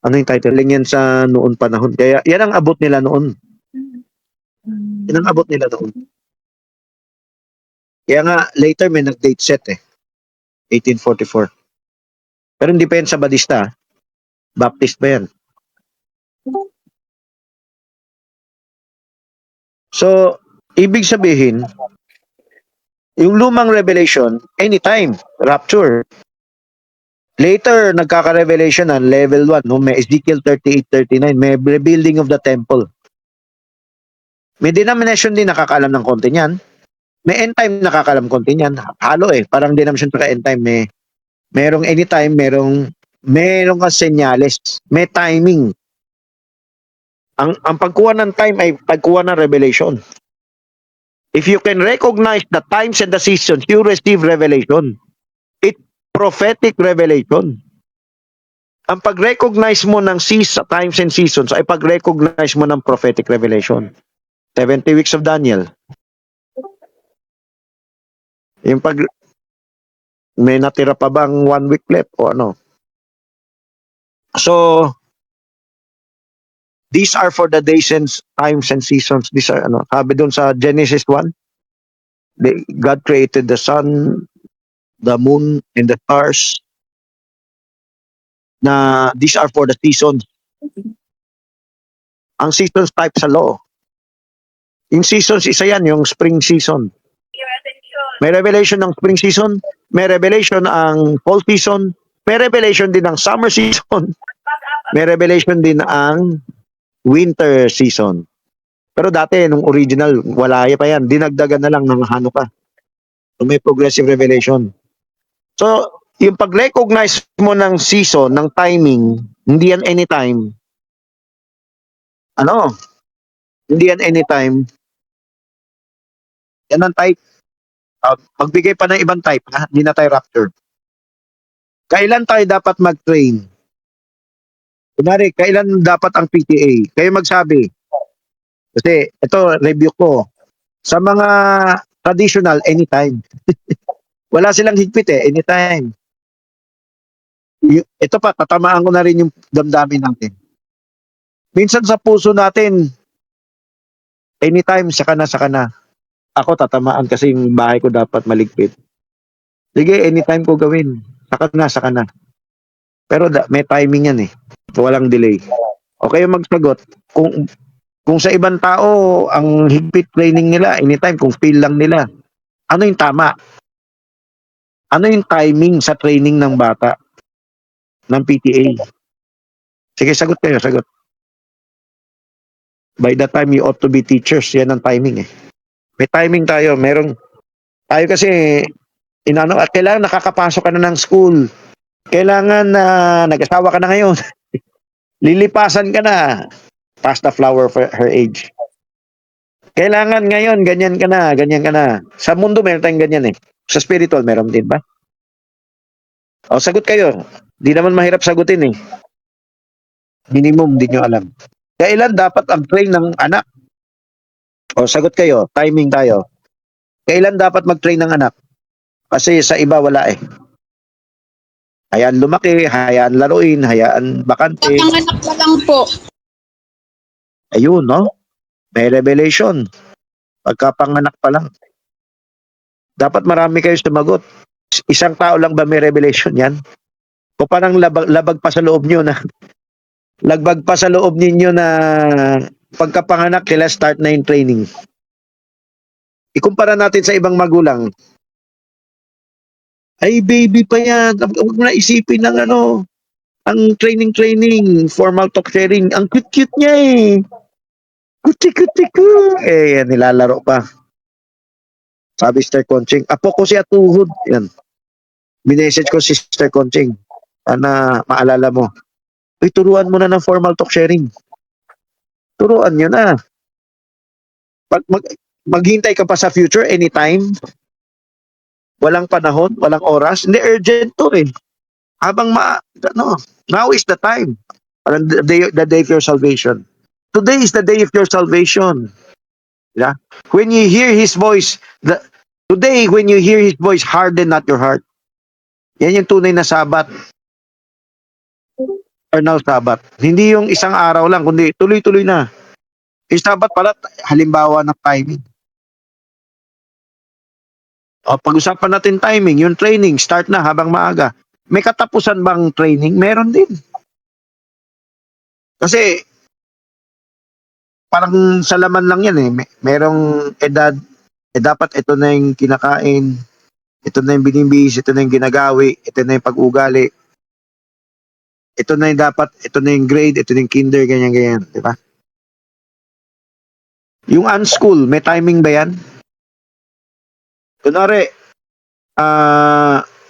Ano yung title? Yan sa noon panahon. Kaya yan ang abot nila noon. Yan ang abot nila noon. Kaya nga, later may nag-date set eh. 1844. Pero hindi pa yan sa Badista. Baptist pa yan. So, ibig sabihin, yung lumang revelation, anytime, rapture. Later, nagkaka-revelation ng level 1, no? May Ezekiel 38-39, may rebuilding of the temple. May denomination din nakakaalam ng konti niyan. May end time nakakaalam konti niyan. Halo eh, parang denomination pa end time. Merong anytime, merong ka senyales, may timing. Ang pagkuha ng time ay pagkuha ng revelation. If you can recognize the times and the seasons, you receive revelation. prophetic revelation. Ang pag-recognize mo ng times and seasons ay pag-recognize mo ng prophetic revelation. 70 weeks of Daniel. Yung pag may natira pa bang 1 week left o ano? So, these are for the days and times and seasons. These are, ano, sabi doon sa Genesis 1, God created the sun, the moon, and the stars. Na these are for the seasons. Ang seasons type sa law. Yung seasons, isa yan, yung spring season. May revelation ng spring season, may revelation ang fall season, may revelation din ng summer season, may revelation din ang winter season. Pero dati, nung original, wala pa yan. Dinagdagan na lang ng Hanukkah. So may progressive revelation. So, yung pag-recognize mo ng season, ng timing, hindi yan anytime. Ano? Hindi yan anytime. Yan ang type. Pagbigay pa ng ibang type, ha? Hindi na tayo rapture. Kailan tayo dapat mag-train? Kunwari, kailan dapat ang PTA? Kayo magsabi. Kasi, ito, review ko. Sa mga traditional, anytime. Wala silang higpit anytime. Ito pa, tatamaan ko na rin yung damdamin natin. Minsan sa puso natin, anytime, saka na. Ako tatamaan kasi yung bahay ko dapat maligpit. Sige, anytime ko gawin. Saka na. Pero may timing yan Walang delay. O kayo magsagot. Kung sa ibang tao, ang higpit training nila, anytime, kung feel lang nila. Ano yung tama? Ano yung timing sa training ng bata? Ng PTA? Sige, sagot kayo, sagot. By the time you ought to be teachers, yan ang timing May timing tayo. Tayo kasi, kailangan nakakapasok ka na ng school. Kailangan nag-asawa ka na ngayon. Lilipasan ka na. Past the flower for her age. Kailangan ngayon, ganyan ka na. Sa mundo, meron tayong ganyan Sa spiritual, meron din ba? O, sagot kayo. Di naman mahirap sagutin Minimum, di nyo alam. Kailan dapat ang train ng anak? O, sagot kayo. Timing tayo. Kailan dapat mag-train ng anak? Kasi sa iba, wala Hayaan lumaki, hayaan laruin, hayaan bakante. Papanganak na lang po. Ayun, no? May revelation. Pagkapanganak pa lang. Dapat marami kayo sumagot. Isang tao lang ba may revelation yan? O parang labag pa sa loob nyo lagbag pa sa loob ninyo na pagkapanganak, kailan start na yung training. Ikumpara natin sa ibang magulang. Ay, baby pa yan. Huwag mo na isipin ng ang training, formal talk sharing. Ang cute-cute niya Kuti-kuti ko. Yan, nilalaro pa. Sabi Sister Conching, apo ko si Atuhod. Yan. Minessage ko si Sister Conching. Sana maalala mo. Uy, turuan mo na ng formal talk sharing. Turuan nyo na. Maghintay ka pa sa future anytime. Walang panahon, walang oras. Hindi, urgent to Habang now is the time. The day of your salvation. Today is the day of your salvation. Yeah? When you hear His voice, today when you hear His voice, harden not your heart. Yan yung tunay na Sabat. Eternal Sabat. Hindi yung isang araw lang, kundi tuloy-tuloy na. Yung Sabat pala, halimbawa ng timing. O, pag-usapan natin timing, yung training, start na habang maaga. May katapusan bang training? Meron din. Kasi, parang sa laman lang yan Merong edad, dapat ito na yung kinakain, ito na yung binibis, ito na yung ginagawi, ito na yung pag-ugali. Ito na yung dapat, ito na yung grade, ito na yung kinder, ganyan. Di ba? Yung unschool, may timing ba yan? Kunwari,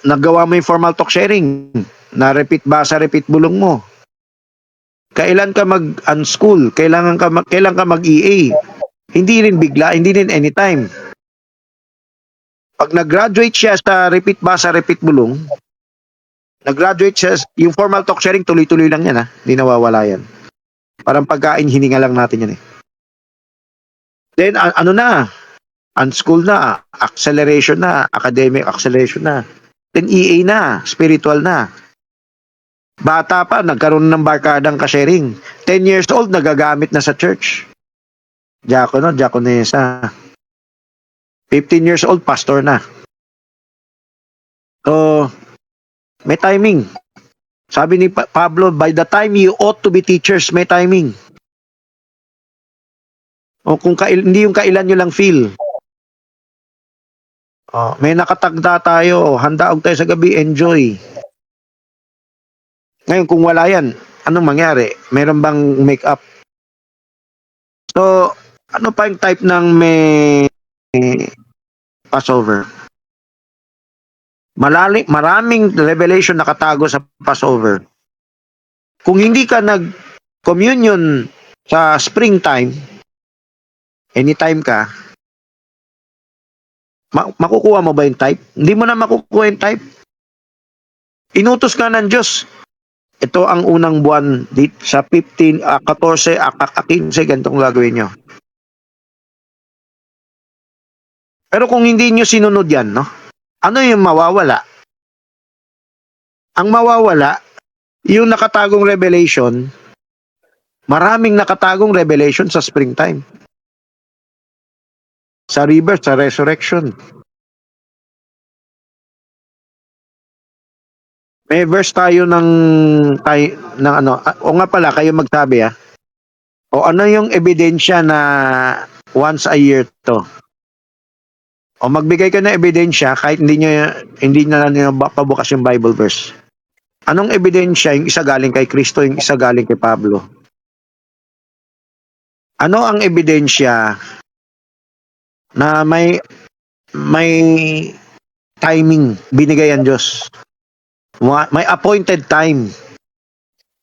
nagawa mo yung formal talk sharing, na-repeat basa, repeat bulong mo. Kailan ka mag-unschool? Kailan ka mag-EA? Hindi rin bigla, hindi rin anytime. Pag nag-graduate siya sa repeat basa, repeat bulong, Nag-graduate siya, yung formal talk sharing, tuloy-tuloy lang yan, ha? Hindi nawawala yan. Parang pagkain, hininga lang natin yan, eh. Then, ano na, unschool na, acceleration na, academic acceleration na. Then, EA na, spiritual na. Bata pa, nagkaroon ng barkadang ka-sharing. 10 years old, nagagamit na sa church. Diakono, diakonesa. 15 years old, pastor na. So, may timing. Sabi ni Pablo, by the time you ought to be teachers, may timing. O kung hindi yung kailan nyo lang feel. O, may nakatagda tayo, handaog tayo sa gabi, enjoy. Ngayon, kung wala yan, anong mangyari? Meron bang make-up? So, ano pa yung type ng may Passover? Maraming revelation nakatago sa Passover. Kung hindi ka nag-communion sa springtime, anytime ka, makukuha mo ba yung type? Hindi mo na makukuha yung type. Inutos ka ng Diyos. Ito ang unang buwan sa 15, 14, 15, ganitong gagawin nyo. Pero kung hindi nyo sinunod yan, no? Ano yung mawawala? Ang mawawala, yung nakatagong revelation, maraming nakatagong revelation sa springtime. Sa river, sa resurrection. May verse tayo ng ano, o nga pala, kayo magsabi o ano yung ebidensya na once a year to? O magbigay ka ng ebidensya kahit hindi na niyo pabukas yung Bible verse. Anong ebidensya? Yung isa galing kay Kristo, yung isa galing kay Pablo. Ano ang ebidensya na may timing binigay ang Diyos? May appointed time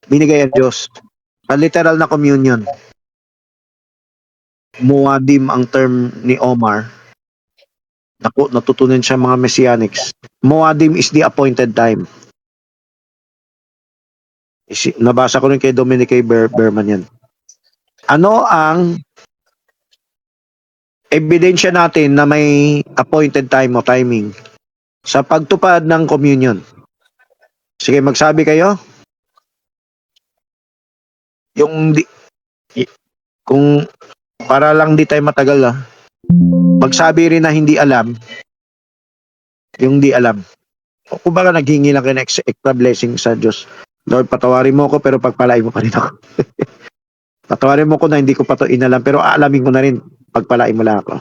binigay ang Diyos. Sa literal na communion. Muadim ang term ni Omar. Natutunan siya mga Messianics. Muadim is the appointed time. Nabasa ko rin kay Dominic A. Berman yan. Ano ang ebidensya natin na may appointed time o timing sa pagtupad ng communion? Sige, magsabi kayo. Kung para lang di tayo matagal magsabi rin na hindi alam, yung di alam. O kung baka naghingi lang kayo ng extra blessing sa Diyos. Lord, patawarin mo ko pero pagpalain mo pa rin ako. Patawarin mo ko na hindi ko pa to inalam pero aalamin ko na rin pagpalain mo lang ako.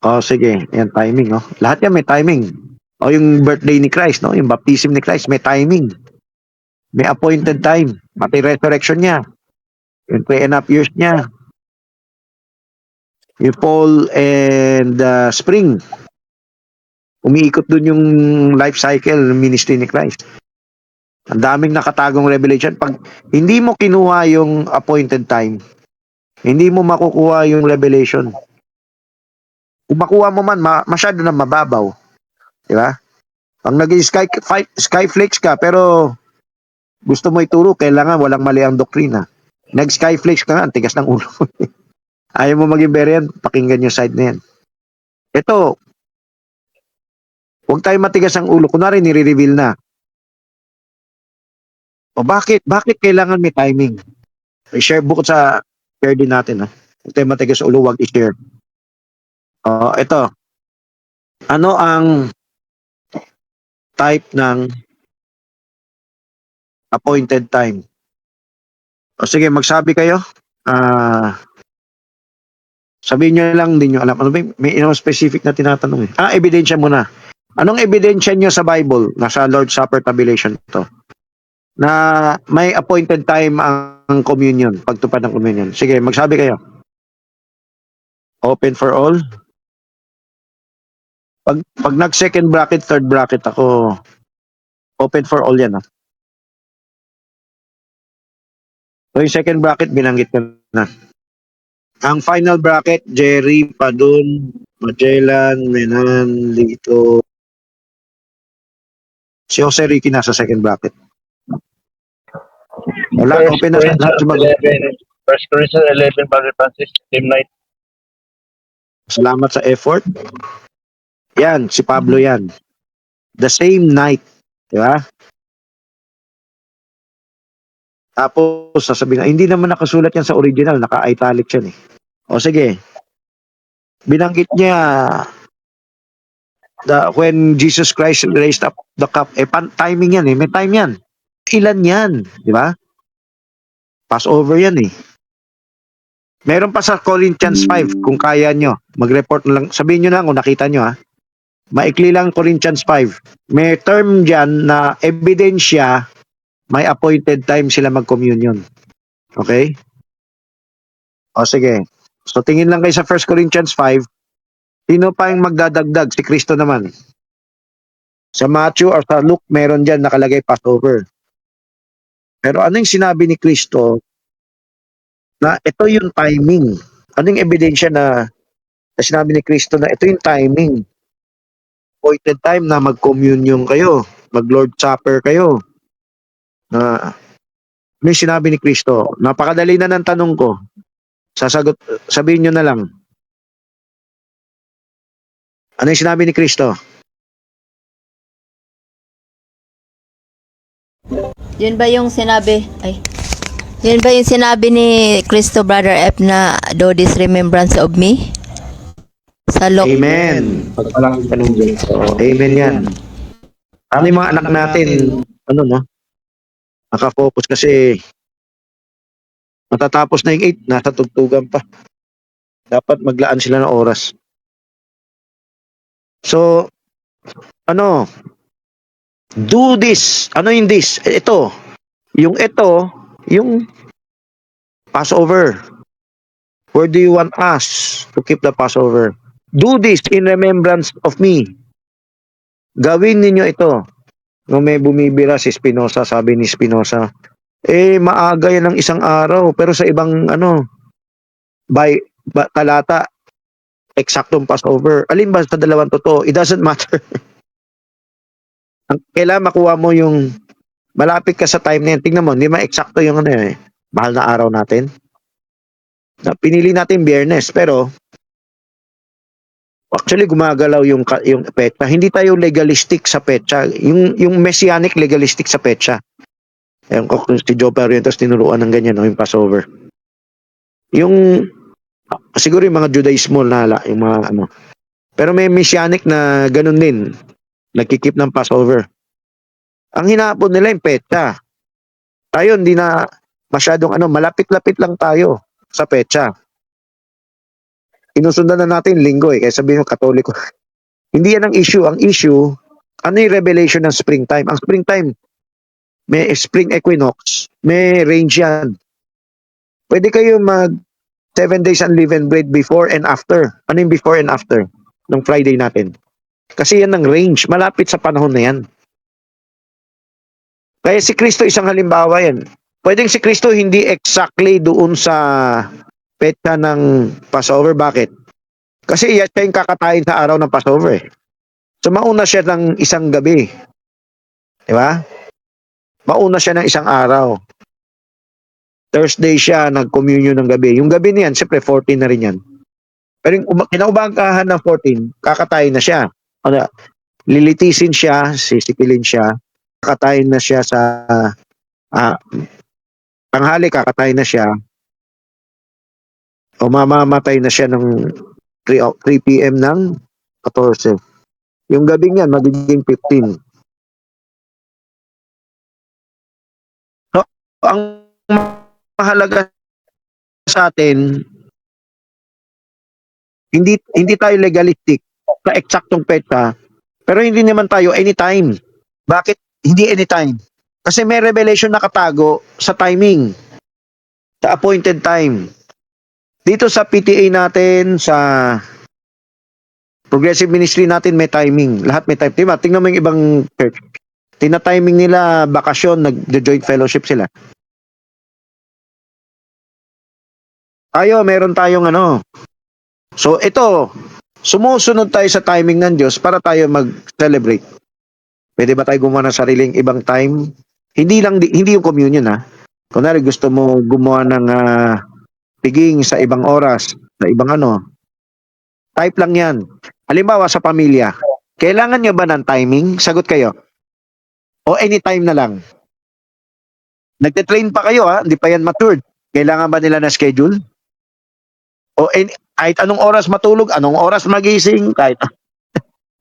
O sige, yan timing. Lahat yan may timing. O yung birthday ni Christ, no? Yung baptism ni Christ, may timing. May appointed time. Pati resurrection niya. Yung 3.5 years niya. Yung fall and spring. Umiikot dun yung life cycle ng ministry ni Christ. Ang daming nakatagong revelation. Pag hindi mo kinuha yung appointed time, hindi mo makukuha yung revelation. Kung makuha mo man, masyado na mababaw. Di ba? Pag naging skyflakes ka, pero gusto mo ituro, kailangan walang mali ang doktrina. Nag-skyflakes ka nga, ang tigas ng ulo. Ayaw mo maging berian, pakinggan yung side na yan. Ito, huwag tayo matigas ang ulo. Kunwari, nire-reveal na. O bakit? Bakit kailangan may timing? I-share bukod sa share din natin. Huwag tayo matigas ang ulo, huwag i-share. O, ito. Ano ang type ng appointed time? O sige, magsabi kayo. Sabihin nyo lang, hindi nyo alam. Ano ba? May specific na tinatanong. Ebidensya muna. Anong ebidensya nyo sa Bible? Nasa Lord's Supper tabulation to. Na may appointed time ang communion, pagtupad ng communion. Sige, magsabi kayo. Open for all. Pag nag-second bracket, third bracket ako, open for all yan. So yung second bracket, binanggit ko na. Ang final bracket, Jerry, Padun, Magellan, Menan, Lito, Si Jose Ricky nasa second bracket. Wala, First open na sa lahat Corinthians sumagot. 11, First Corinthians 11, Brother Francis, team night. Salamat sa effort. Yan, si Pablo yan. The same night. Di ba? Tapos, sasabihin na, hindi naman nakasulat yan sa original, naka-italic yan eh. O sige, binanggit niya when Jesus Christ raised up the cup, timing yan eh, may time yan. Ilan yan, di ba? Passover yan eh. Meron pa sa Corinthians 5, kung kaya nyo, mag-report na lang, sabihin nyo lang kung nakita nyo ha. Maikli lang Corinthians 5. May term dyan na ebidensya, may appointed time sila mag-communion. Okay? O sige. So tingin lang kayo sa 1 Corinthians 5. Sino pa yung magdadagdag? Si Kristo naman. Sa Matthew or sa Luke, meron dyan nakalagay Passover. Pero ano yung sinabi ni Kristo na ito yung timing? Ano yung ebidensya na sinabi ni Kristo na ito yung timing? Appointed time na mag-communion kayo, mag-Lord Supper kayo. Na may sinabi ni Kristo. Napakadali na ng tanong ko. Sabihin nyo na lang. Ano yung sinabi ni Kristo? Yun ba yung sinabi? Yun ba yung sinabi ni Cristo Brother F na do this remembrance of me? Sa Luke. Amen. Amen yan. Ang mga anak natin, nakafocus kasi matatapos na yung 8, nasa tugtugan pa. Dapat maglaan sila ng oras. So, do this. Ano yung this? Ito. Yung Passover. Where do you want us to keep the Passover? Do this in remembrance of me. Gawin ninyo ito. Nung may bumibira si Spinoza, sabi ni Spinoza, maaga yan ng isang araw, pero sa ibang talata, eksaktong Passover. Alin ba sa dalawang totoo? It doesn't matter. Kailangan makuha mo yung malapit ka sa time na yan. Tingnan mo, hindi ma-eksakto yung mahal na araw natin. Pinili natin Biyernes, pero actually gumagalaw yung petsa. Hindi tayo legalistic sa petsa. Yung messianic legalistic sa petsa. Ayun ko si Joe Parientos tinuruan ng ganyan, yung Passover. Siguro yung mga Judaismo yung mga Pero may messianic na ganun din. Nagkikip ng Passover. Ang hinapon nila yung petsa. Tayo hindi na masyadong malapit-lapit lang tayo sa petsa. Inusundan na natin linggo kaya sabihin ng Katoliko. Hindi yan ang issue. Ang issue, ano yung revelation ng springtime? Ang springtime, may spring equinox, may range yan. Pwede kayo 7 days unleavened bread before and after. Ano yung before and after ng Friday natin? Kasi yan ang range. Malapit sa panahon na yan. Kaya si Kristo isang halimbawa yan. Pwedeng si Kristo hindi exactly doon sa petsa ng Passover. Bakit? Kasi siya yung kakatayin sa araw ng Passover. So mauna siya ng isang gabi. Di ba? Mauna siya ng isang araw. Thursday siya nag-communion ng gabi. Yung gabi niyan, siyempre 14 na rin yan. Pero yung kinaumagahan ng 14, kakatayin na siya. Lilitisin siya, sisikilin siya, kakatayin na siya sa tanghali, kakatayin na siya, o mamamatay na siya ng 3 p.m. ng 14. Yung gabing yan, magiging 15. So, ang mahalaga sa atin, hindi tayo legalistic sa eksaktong petsa, pero hindi naman tayo anytime. Bakit hindi anytime? Kasi may revelation nakatago sa timing, sa appointed time. Dito sa PTA natin, sa progressive ministry natin, may timing. Lahat may time. Diba? Tingnan mo yung ibang church. Tina-timing nila, bakasyon, nag-joint fellowship sila. Meron tayong So ito, sumusunod tayo sa timing ng Diyos para tayo mag-celebrate. Pwede ba tayo gumawa ng sariling ibang time? Hindi yung communion ha. Kunwari gusto mo gumawa ng piging sa ibang oras, sa ibang ano, type lang yan. Halimbawa sa pamilya, kailangan nyo ba ng timing? Sagot kayo. O anytime na lang. Nagte-train pa kayo ha, hindi pa yan matured. Kailangan ba nila na schedule? O kahit anong oras matulog, anong oras magising, kahit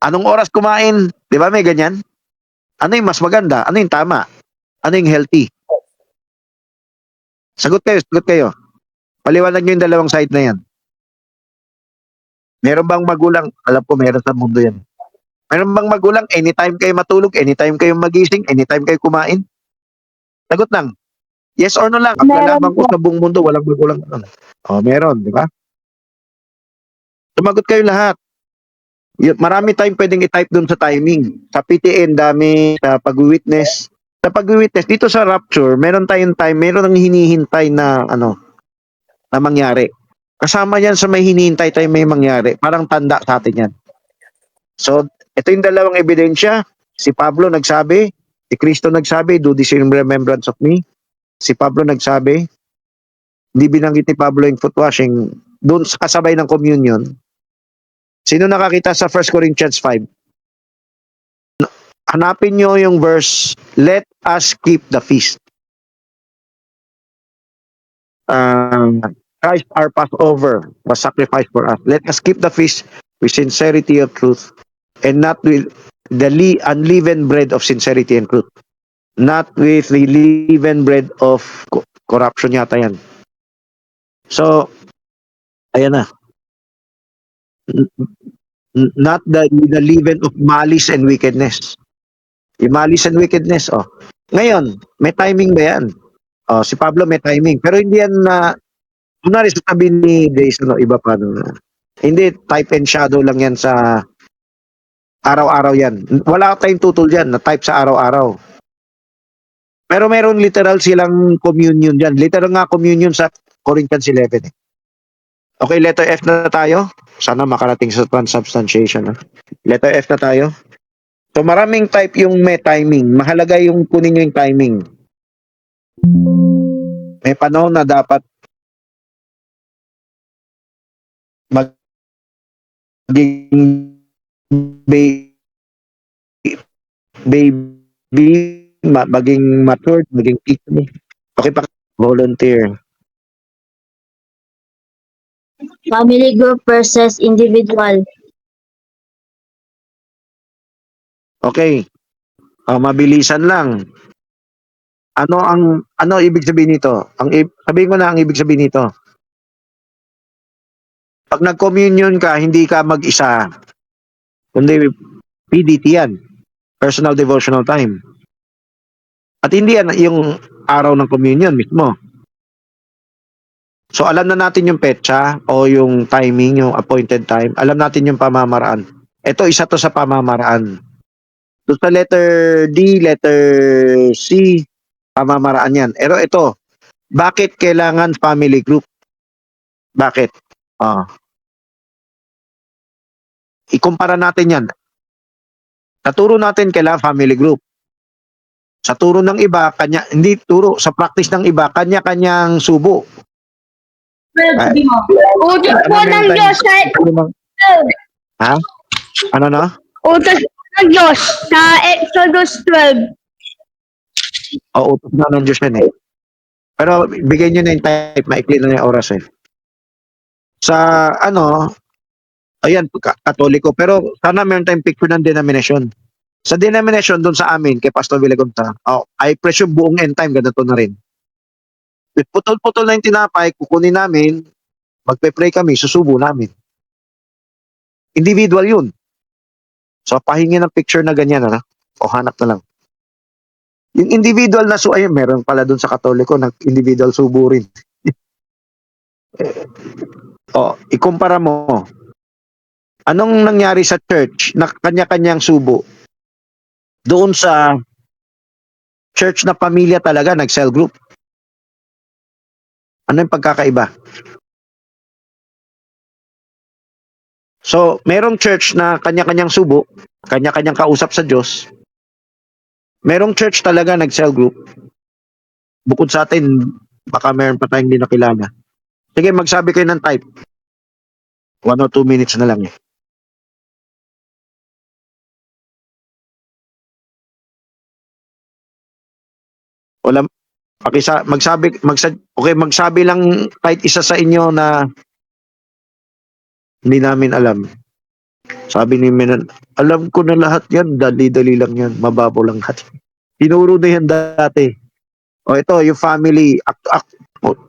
anong oras kumain, di ba may ganyan? Ano yung mas maganda? Ano yung tama? Ano yung healthy? Sagot kayo. Paliwanag nyo yung dalawang side na yan. Meron bang magulang? Alam ko meron sa mundo yan. Meron bang magulang? Anytime kayo matulog, anytime kayo magising, anytime kayo kumain? Sagot lang. Yes or no lang. Ang Meron lalaman ko po. sa buong mundo, walang magulang. Meron, di ba? Sumagot kayo lahat. Marami tayong pwedeng i-type doon sa timing. Sa PTN, dami. Sa pag-witness. Sa pag-witness, dito sa rapture, meron tayong time, meron ang hinihintay na, na mangyari. Kasama yan sa may hinihintay tayo may mangyari. Parang tanda sa atin yan. So, ito yung dalawang ebidensya. Si Pablo nagsabi, si Kristo nagsabi, do this in remembrance of me. Si Pablo nagsabi, hindi binanggit ni Pablo yung foot washing, doon sa kasabay ng communion. Sino nakakita sa 1 Corinthians 5? Hanapin nyo yung verse, let us keep the feast. Christ our Passover was sacrificed for us. Let us keep the feast with sincerity of truth and not with the unleavened bread of sincerity and truth. Not with the leavened bread of corruption yata yan. So, ayan na. Not the leaven of malice and wickedness. Yung malice and wickedness, Ngayon, may timing ba yan? Si Pablo may timing. Pero hindi yan na, kunwari sa tabi ni Grace, iba pa. Hindi, type and shadow lang yan sa araw-araw yan. Wala tayong tutol dyan na type sa araw-araw. Pero meron literal silang communion dyan. Literal nga communion sa Corinthians 11. Okay, letter F na tayo. Sana makarating sa transubstantiation. Letter F na tayo. So maraming type yung may timing. Mahalaga yung kunin nyo yung timing. May panahon na dapat maging baby, maging matured, maging teacher. Okay pa, volunteer. Family group versus individual. Okay. Mabilisan lang. Ano ibig sabihin nito? Sabihin ko na ang ibig sabihin nito. Pag nag-communion ka, hindi ka mag-isa. Kundi PDT yan. Personal devotional time. At hindi yan yung araw ng communion mismo. So alam na natin yung petsa o yung timing, yung appointed time. Alam natin yung pamamaraan. Ito, isa to sa pamamaraan. So sa letter D, letter C, pamamaraan yan. Pero ito, bakit kailangan family group? Bakit? Ikumpara natin yan. Sa turo natin kailangan family group. Sa turo ng iba, hindi turo, sa practice ng iba, kanya-kanyang subo. Utos po ng Diyos sa Ha? Ano na? utos po ng Diyos sa Exodus 12. Utos na ng Diyos yan eh. Pero bigyan nyo na yung type, maikli na yung oras eh. Sa ayan, katoliko. Pero sana meron tayong picture ng denomination. Sa denomination, doon sa amin, kay Pastor Villagonta, I presume buong end time, ganito na rin. Putol-putol na yung tinapay, kukunin namin, magpe-pray kami, susubo namin. Individual yun. So, pahingi ng picture na ganyan, o hanap na lang. Yung individual na ayun, meron pala dun sa Katoliko, individual subo rin. Ikumpara mo. Anong nangyari sa church na kanya-kanyang subo? Doon sa church na pamilya talaga, nag-cell group. Ano yung pagkakaiba? So, merong church na kanya-kanyang subo, kanya-kanyang kausap sa Diyos. Merong church talaga nag-cell group. Bukod sa atin, baka meron pa tayong hindi nakilala. Sige, magsabi kayo ng type. 1 or 2 minutes na lang eh. Wala, magsabi lang kahit isa sa inyo na hindi namin alam. Sabi ni Menan, alam ko na lahat yan, dali-dali lang yan, mababaw lang lahat. Tinuro na yan dati. O ito, yung family,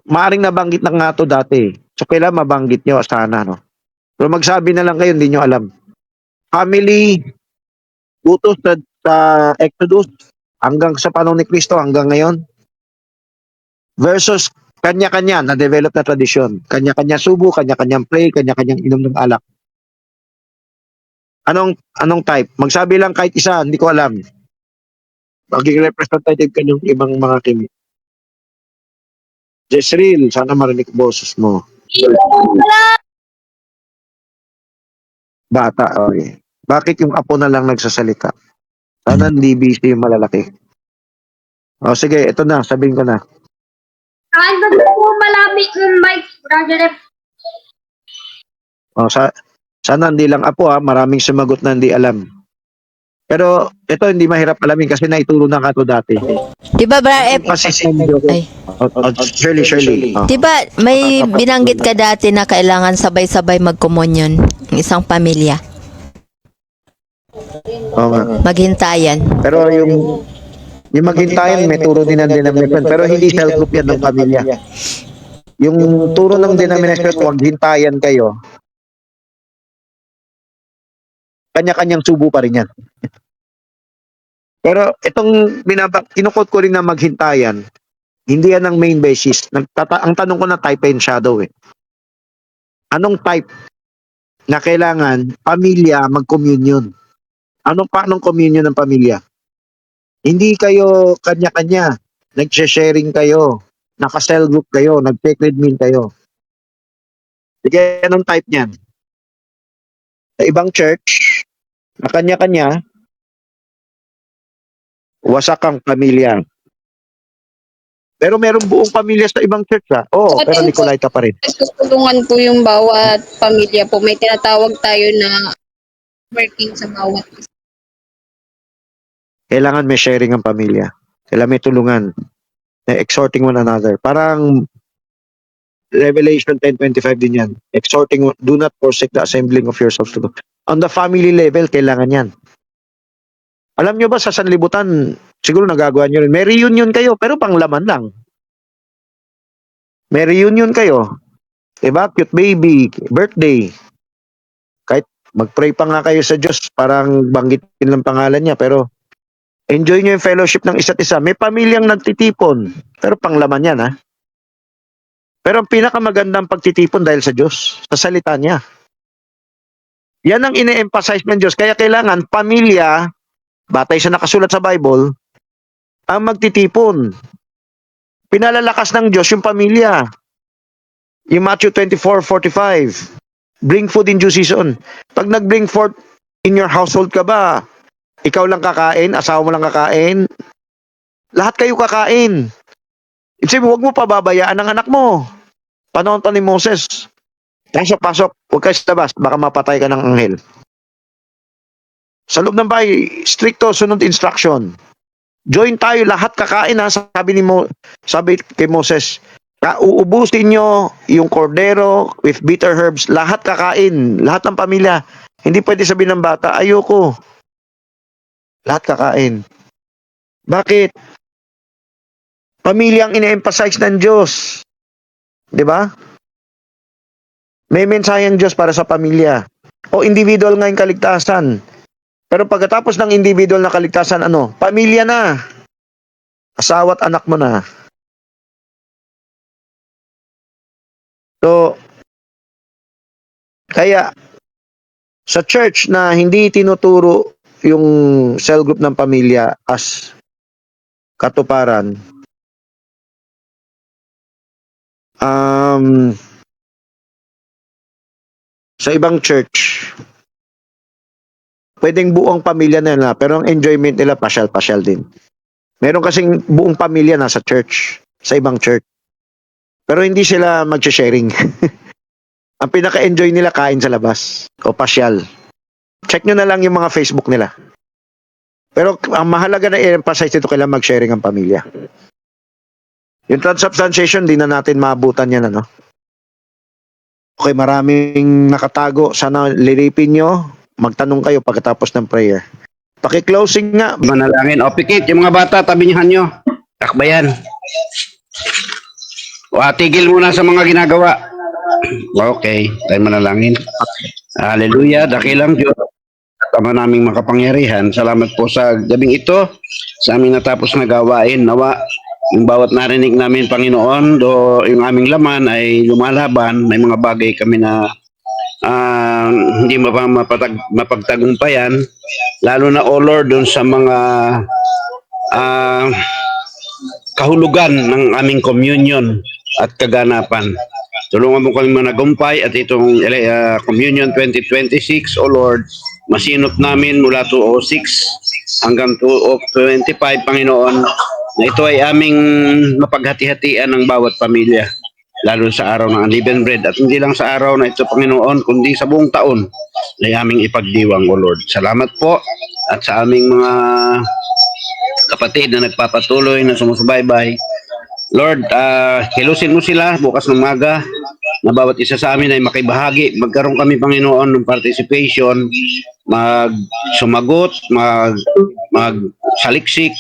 maaring nabanggit na nga to dati. So kailangan mabanggit nyo, sana, no? Pero magsabi na lang kayo, hindi nyo alam. Family, utos sa Exodus, hanggang sa panahon ni Kristo, hanggang ngayon. Versus kanya-kanya na-develop na tradisyon. Kanya-kanya subo, kanya-kanyang pray, kanya-kanyang inom ng alak. Anong type? Magsabi lang kahit isa, hindi ko alam. Magiging representative ka ng ibang mga kimi. Jezreel, sana marinig boses mo. Bata, okay. Bakit yung apo na lang nagsasalita? Sana hindi busy yung malalaki. O sige, ito na, sabihin ko na. Kahit ba po malapit yung mic, brother? O, sana hindi lang apo ha, maraming sumagot na hindi alam. Pero ito hindi mahirap alamin kasi naituro na ka to dati. Di ba, Brother F? Ay. Shirley. Di ba, may binanggit ka dati na kailangan sabay-sabay magkomunyon ng isang pamilya? Oo nga. Maghintayan. Pero yung maghintayan, may turo din ng denomination. Pero hindi cell group yan ng pamilya. Yung turo ng denomination, huwag hintayan kayo. Kanya-kanyang subo pa rin yan. Pero itong kinukot ko rin na maghintayan, hindi yan ang main basis. Ang tanong ko na type and shadow eh. Anong type na kailangan pamilya mag-communion? Paanong communion ng pamilya? Hindi kayo kanya-kanya. Nag-sharing kayo. Naka-cell group kayo. Nag-sacred meal kayo. Sige, anong type niyan? Sa ibang church, na kanya-kanya, wasak ang pamilya. Pero meron buong pamilya sa ibang church ha. Oo, pero Nicolaita pa rin. Tulungan po yung bawat pamilya po. May tinatawag tayo na working sa bawat isa. Kailangan may sharing ang pamilya. Kailangan may tulungan. Exhorting one another. Parang Revelation 10:25 din yan. Exhorting, do not forsake the assembling of yourselves to God. On the family level, kailangan yan. Alam nyo ba sa sanlibutan, siguro nagagawa nyo rin, may reunion kayo, pero panglaman lang. May reunion kayo. Diba? Cute baby, birthday. Kahit mag-pray pa nga kayo sa Diyos, parang banggitin lang pangalan niya, pero enjoy nyo yung fellowship ng isa't isa. May pamilyang nagtitipon, pero panglaman yan ha. Pero ang pinakamagandang pagtitipon dahil sa Diyos, sa salita niya. Yan ang ine-emphasize ng Diyos. Kaya kailangan pamilya, batay sa nakasulat sa Bible, ang magtitipon. Pinalalakas ng Diyos yung pamilya. Yung Matthew 24:45, bring food in due season. Pag nag-bring forth in your household ka ba, ikaw lang kakain, asawa mo lang kakain, lahat kayo kakain. Ibig sabihin, huwag mo pababayaan ang anak mo. Panahon ni Moses, pasok, huwag kayo sa labas, baka mapatay ka ng anghel. Sa loob ng bahay, stricto, sunod instruction. Join tayo, lahat kakain ha, sabi kay Moses, uubusin nyo yung cordero with bitter herbs, lahat kakain, lahat ng pamilya. Hindi pwede sabihin ng bata, ayoko. Lahat kakain. Bakit? Pamilyang ine-emphasize ng Diyos. 'Di ba? May mensahe ang Diyos para sa pamilya. O individual nga yung kaligtasan. Pero pagkatapos ng individual na kaligtasan, pamilya na. Asawa at anak mo na. So, kaya, sa church na hindi tinuturo yung cell group ng pamilya as katuparan, sa ibang church, pwedeng buong pamilya na pero ang enjoyment nila pasyal-pasyal din. Meron kasing buong pamilya nasa church, sa ibang church. Pero hindi sila mag-sharing. Ang pinaka-enjoy nila kain sa labas o pasyal. Check nyo na lang yung mga Facebook nila. Pero ang mahalaga na i-emphasize dito, kailangan mag-sharing ang pamilya. Yung transubstantiation, di na natin maabutan yan, ano? Okay, maraming nakatago. Sana liripin nyo. Magtanong kayo pagkatapos ng prayer. Paki-closing nga. Manalangin. O, pikit, yung mga bata, tabihan nyo. Takbayan. O, tigil muna sa mga ginagawa. Okay, tayo manalangin. Hallelujah, dakilang Diyos. Tama naming makapangyarihan. Salamat po sa gabing ito, sa aming natapos na gawain. Nawa, yung bawat narinig namin, Panginoon, do yung aming laman ay lumalaban. May mga bagay kami na hindi mapagtagumpayan. Lalo na, O Lord, dun sa mga kahulugan ng aming communion at kaganapan. Tulungan mo kami managumpay at itong Communion 2026, O Lord, masinop namin mula 206 hanggang 225, Panginoon, na ito ay aming mapaghati-hatian ng bawat pamilya, lalo sa araw ng Unleavened Bread. At hindi lang sa araw na ito, Panginoon, kundi sa buong taon ay aming ipagdiwang, O Lord. Salamat po at sa aming mga kapatid na nagpapatuloy na sumusubaybay. Lord, hilusin mo sila bukas ng umaga na bawat isa sa amin ay makibahagi. Magkaroon kami, Panginoon, ng participation, mag-sumagot, mag-saliksik,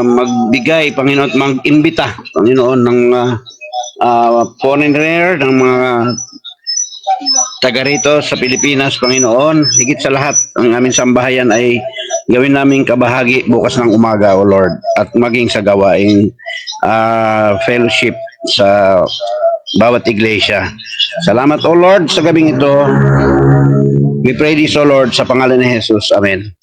magbigay, Panginoon, mag-imbita, Panginoon, ng foreigner, ng mga taga rito sa Pilipinas, Panginoon. Higit sa lahat, ang aming sambahayan ay gawin namin kabahagi bukas ng umaga, O Lord, at maging sa gawaing fellowship sa bawat iglesia. Salamat, O Lord, sa gabing ito. We pray this, O Lord, sa pangalan ni Jesus. Amen.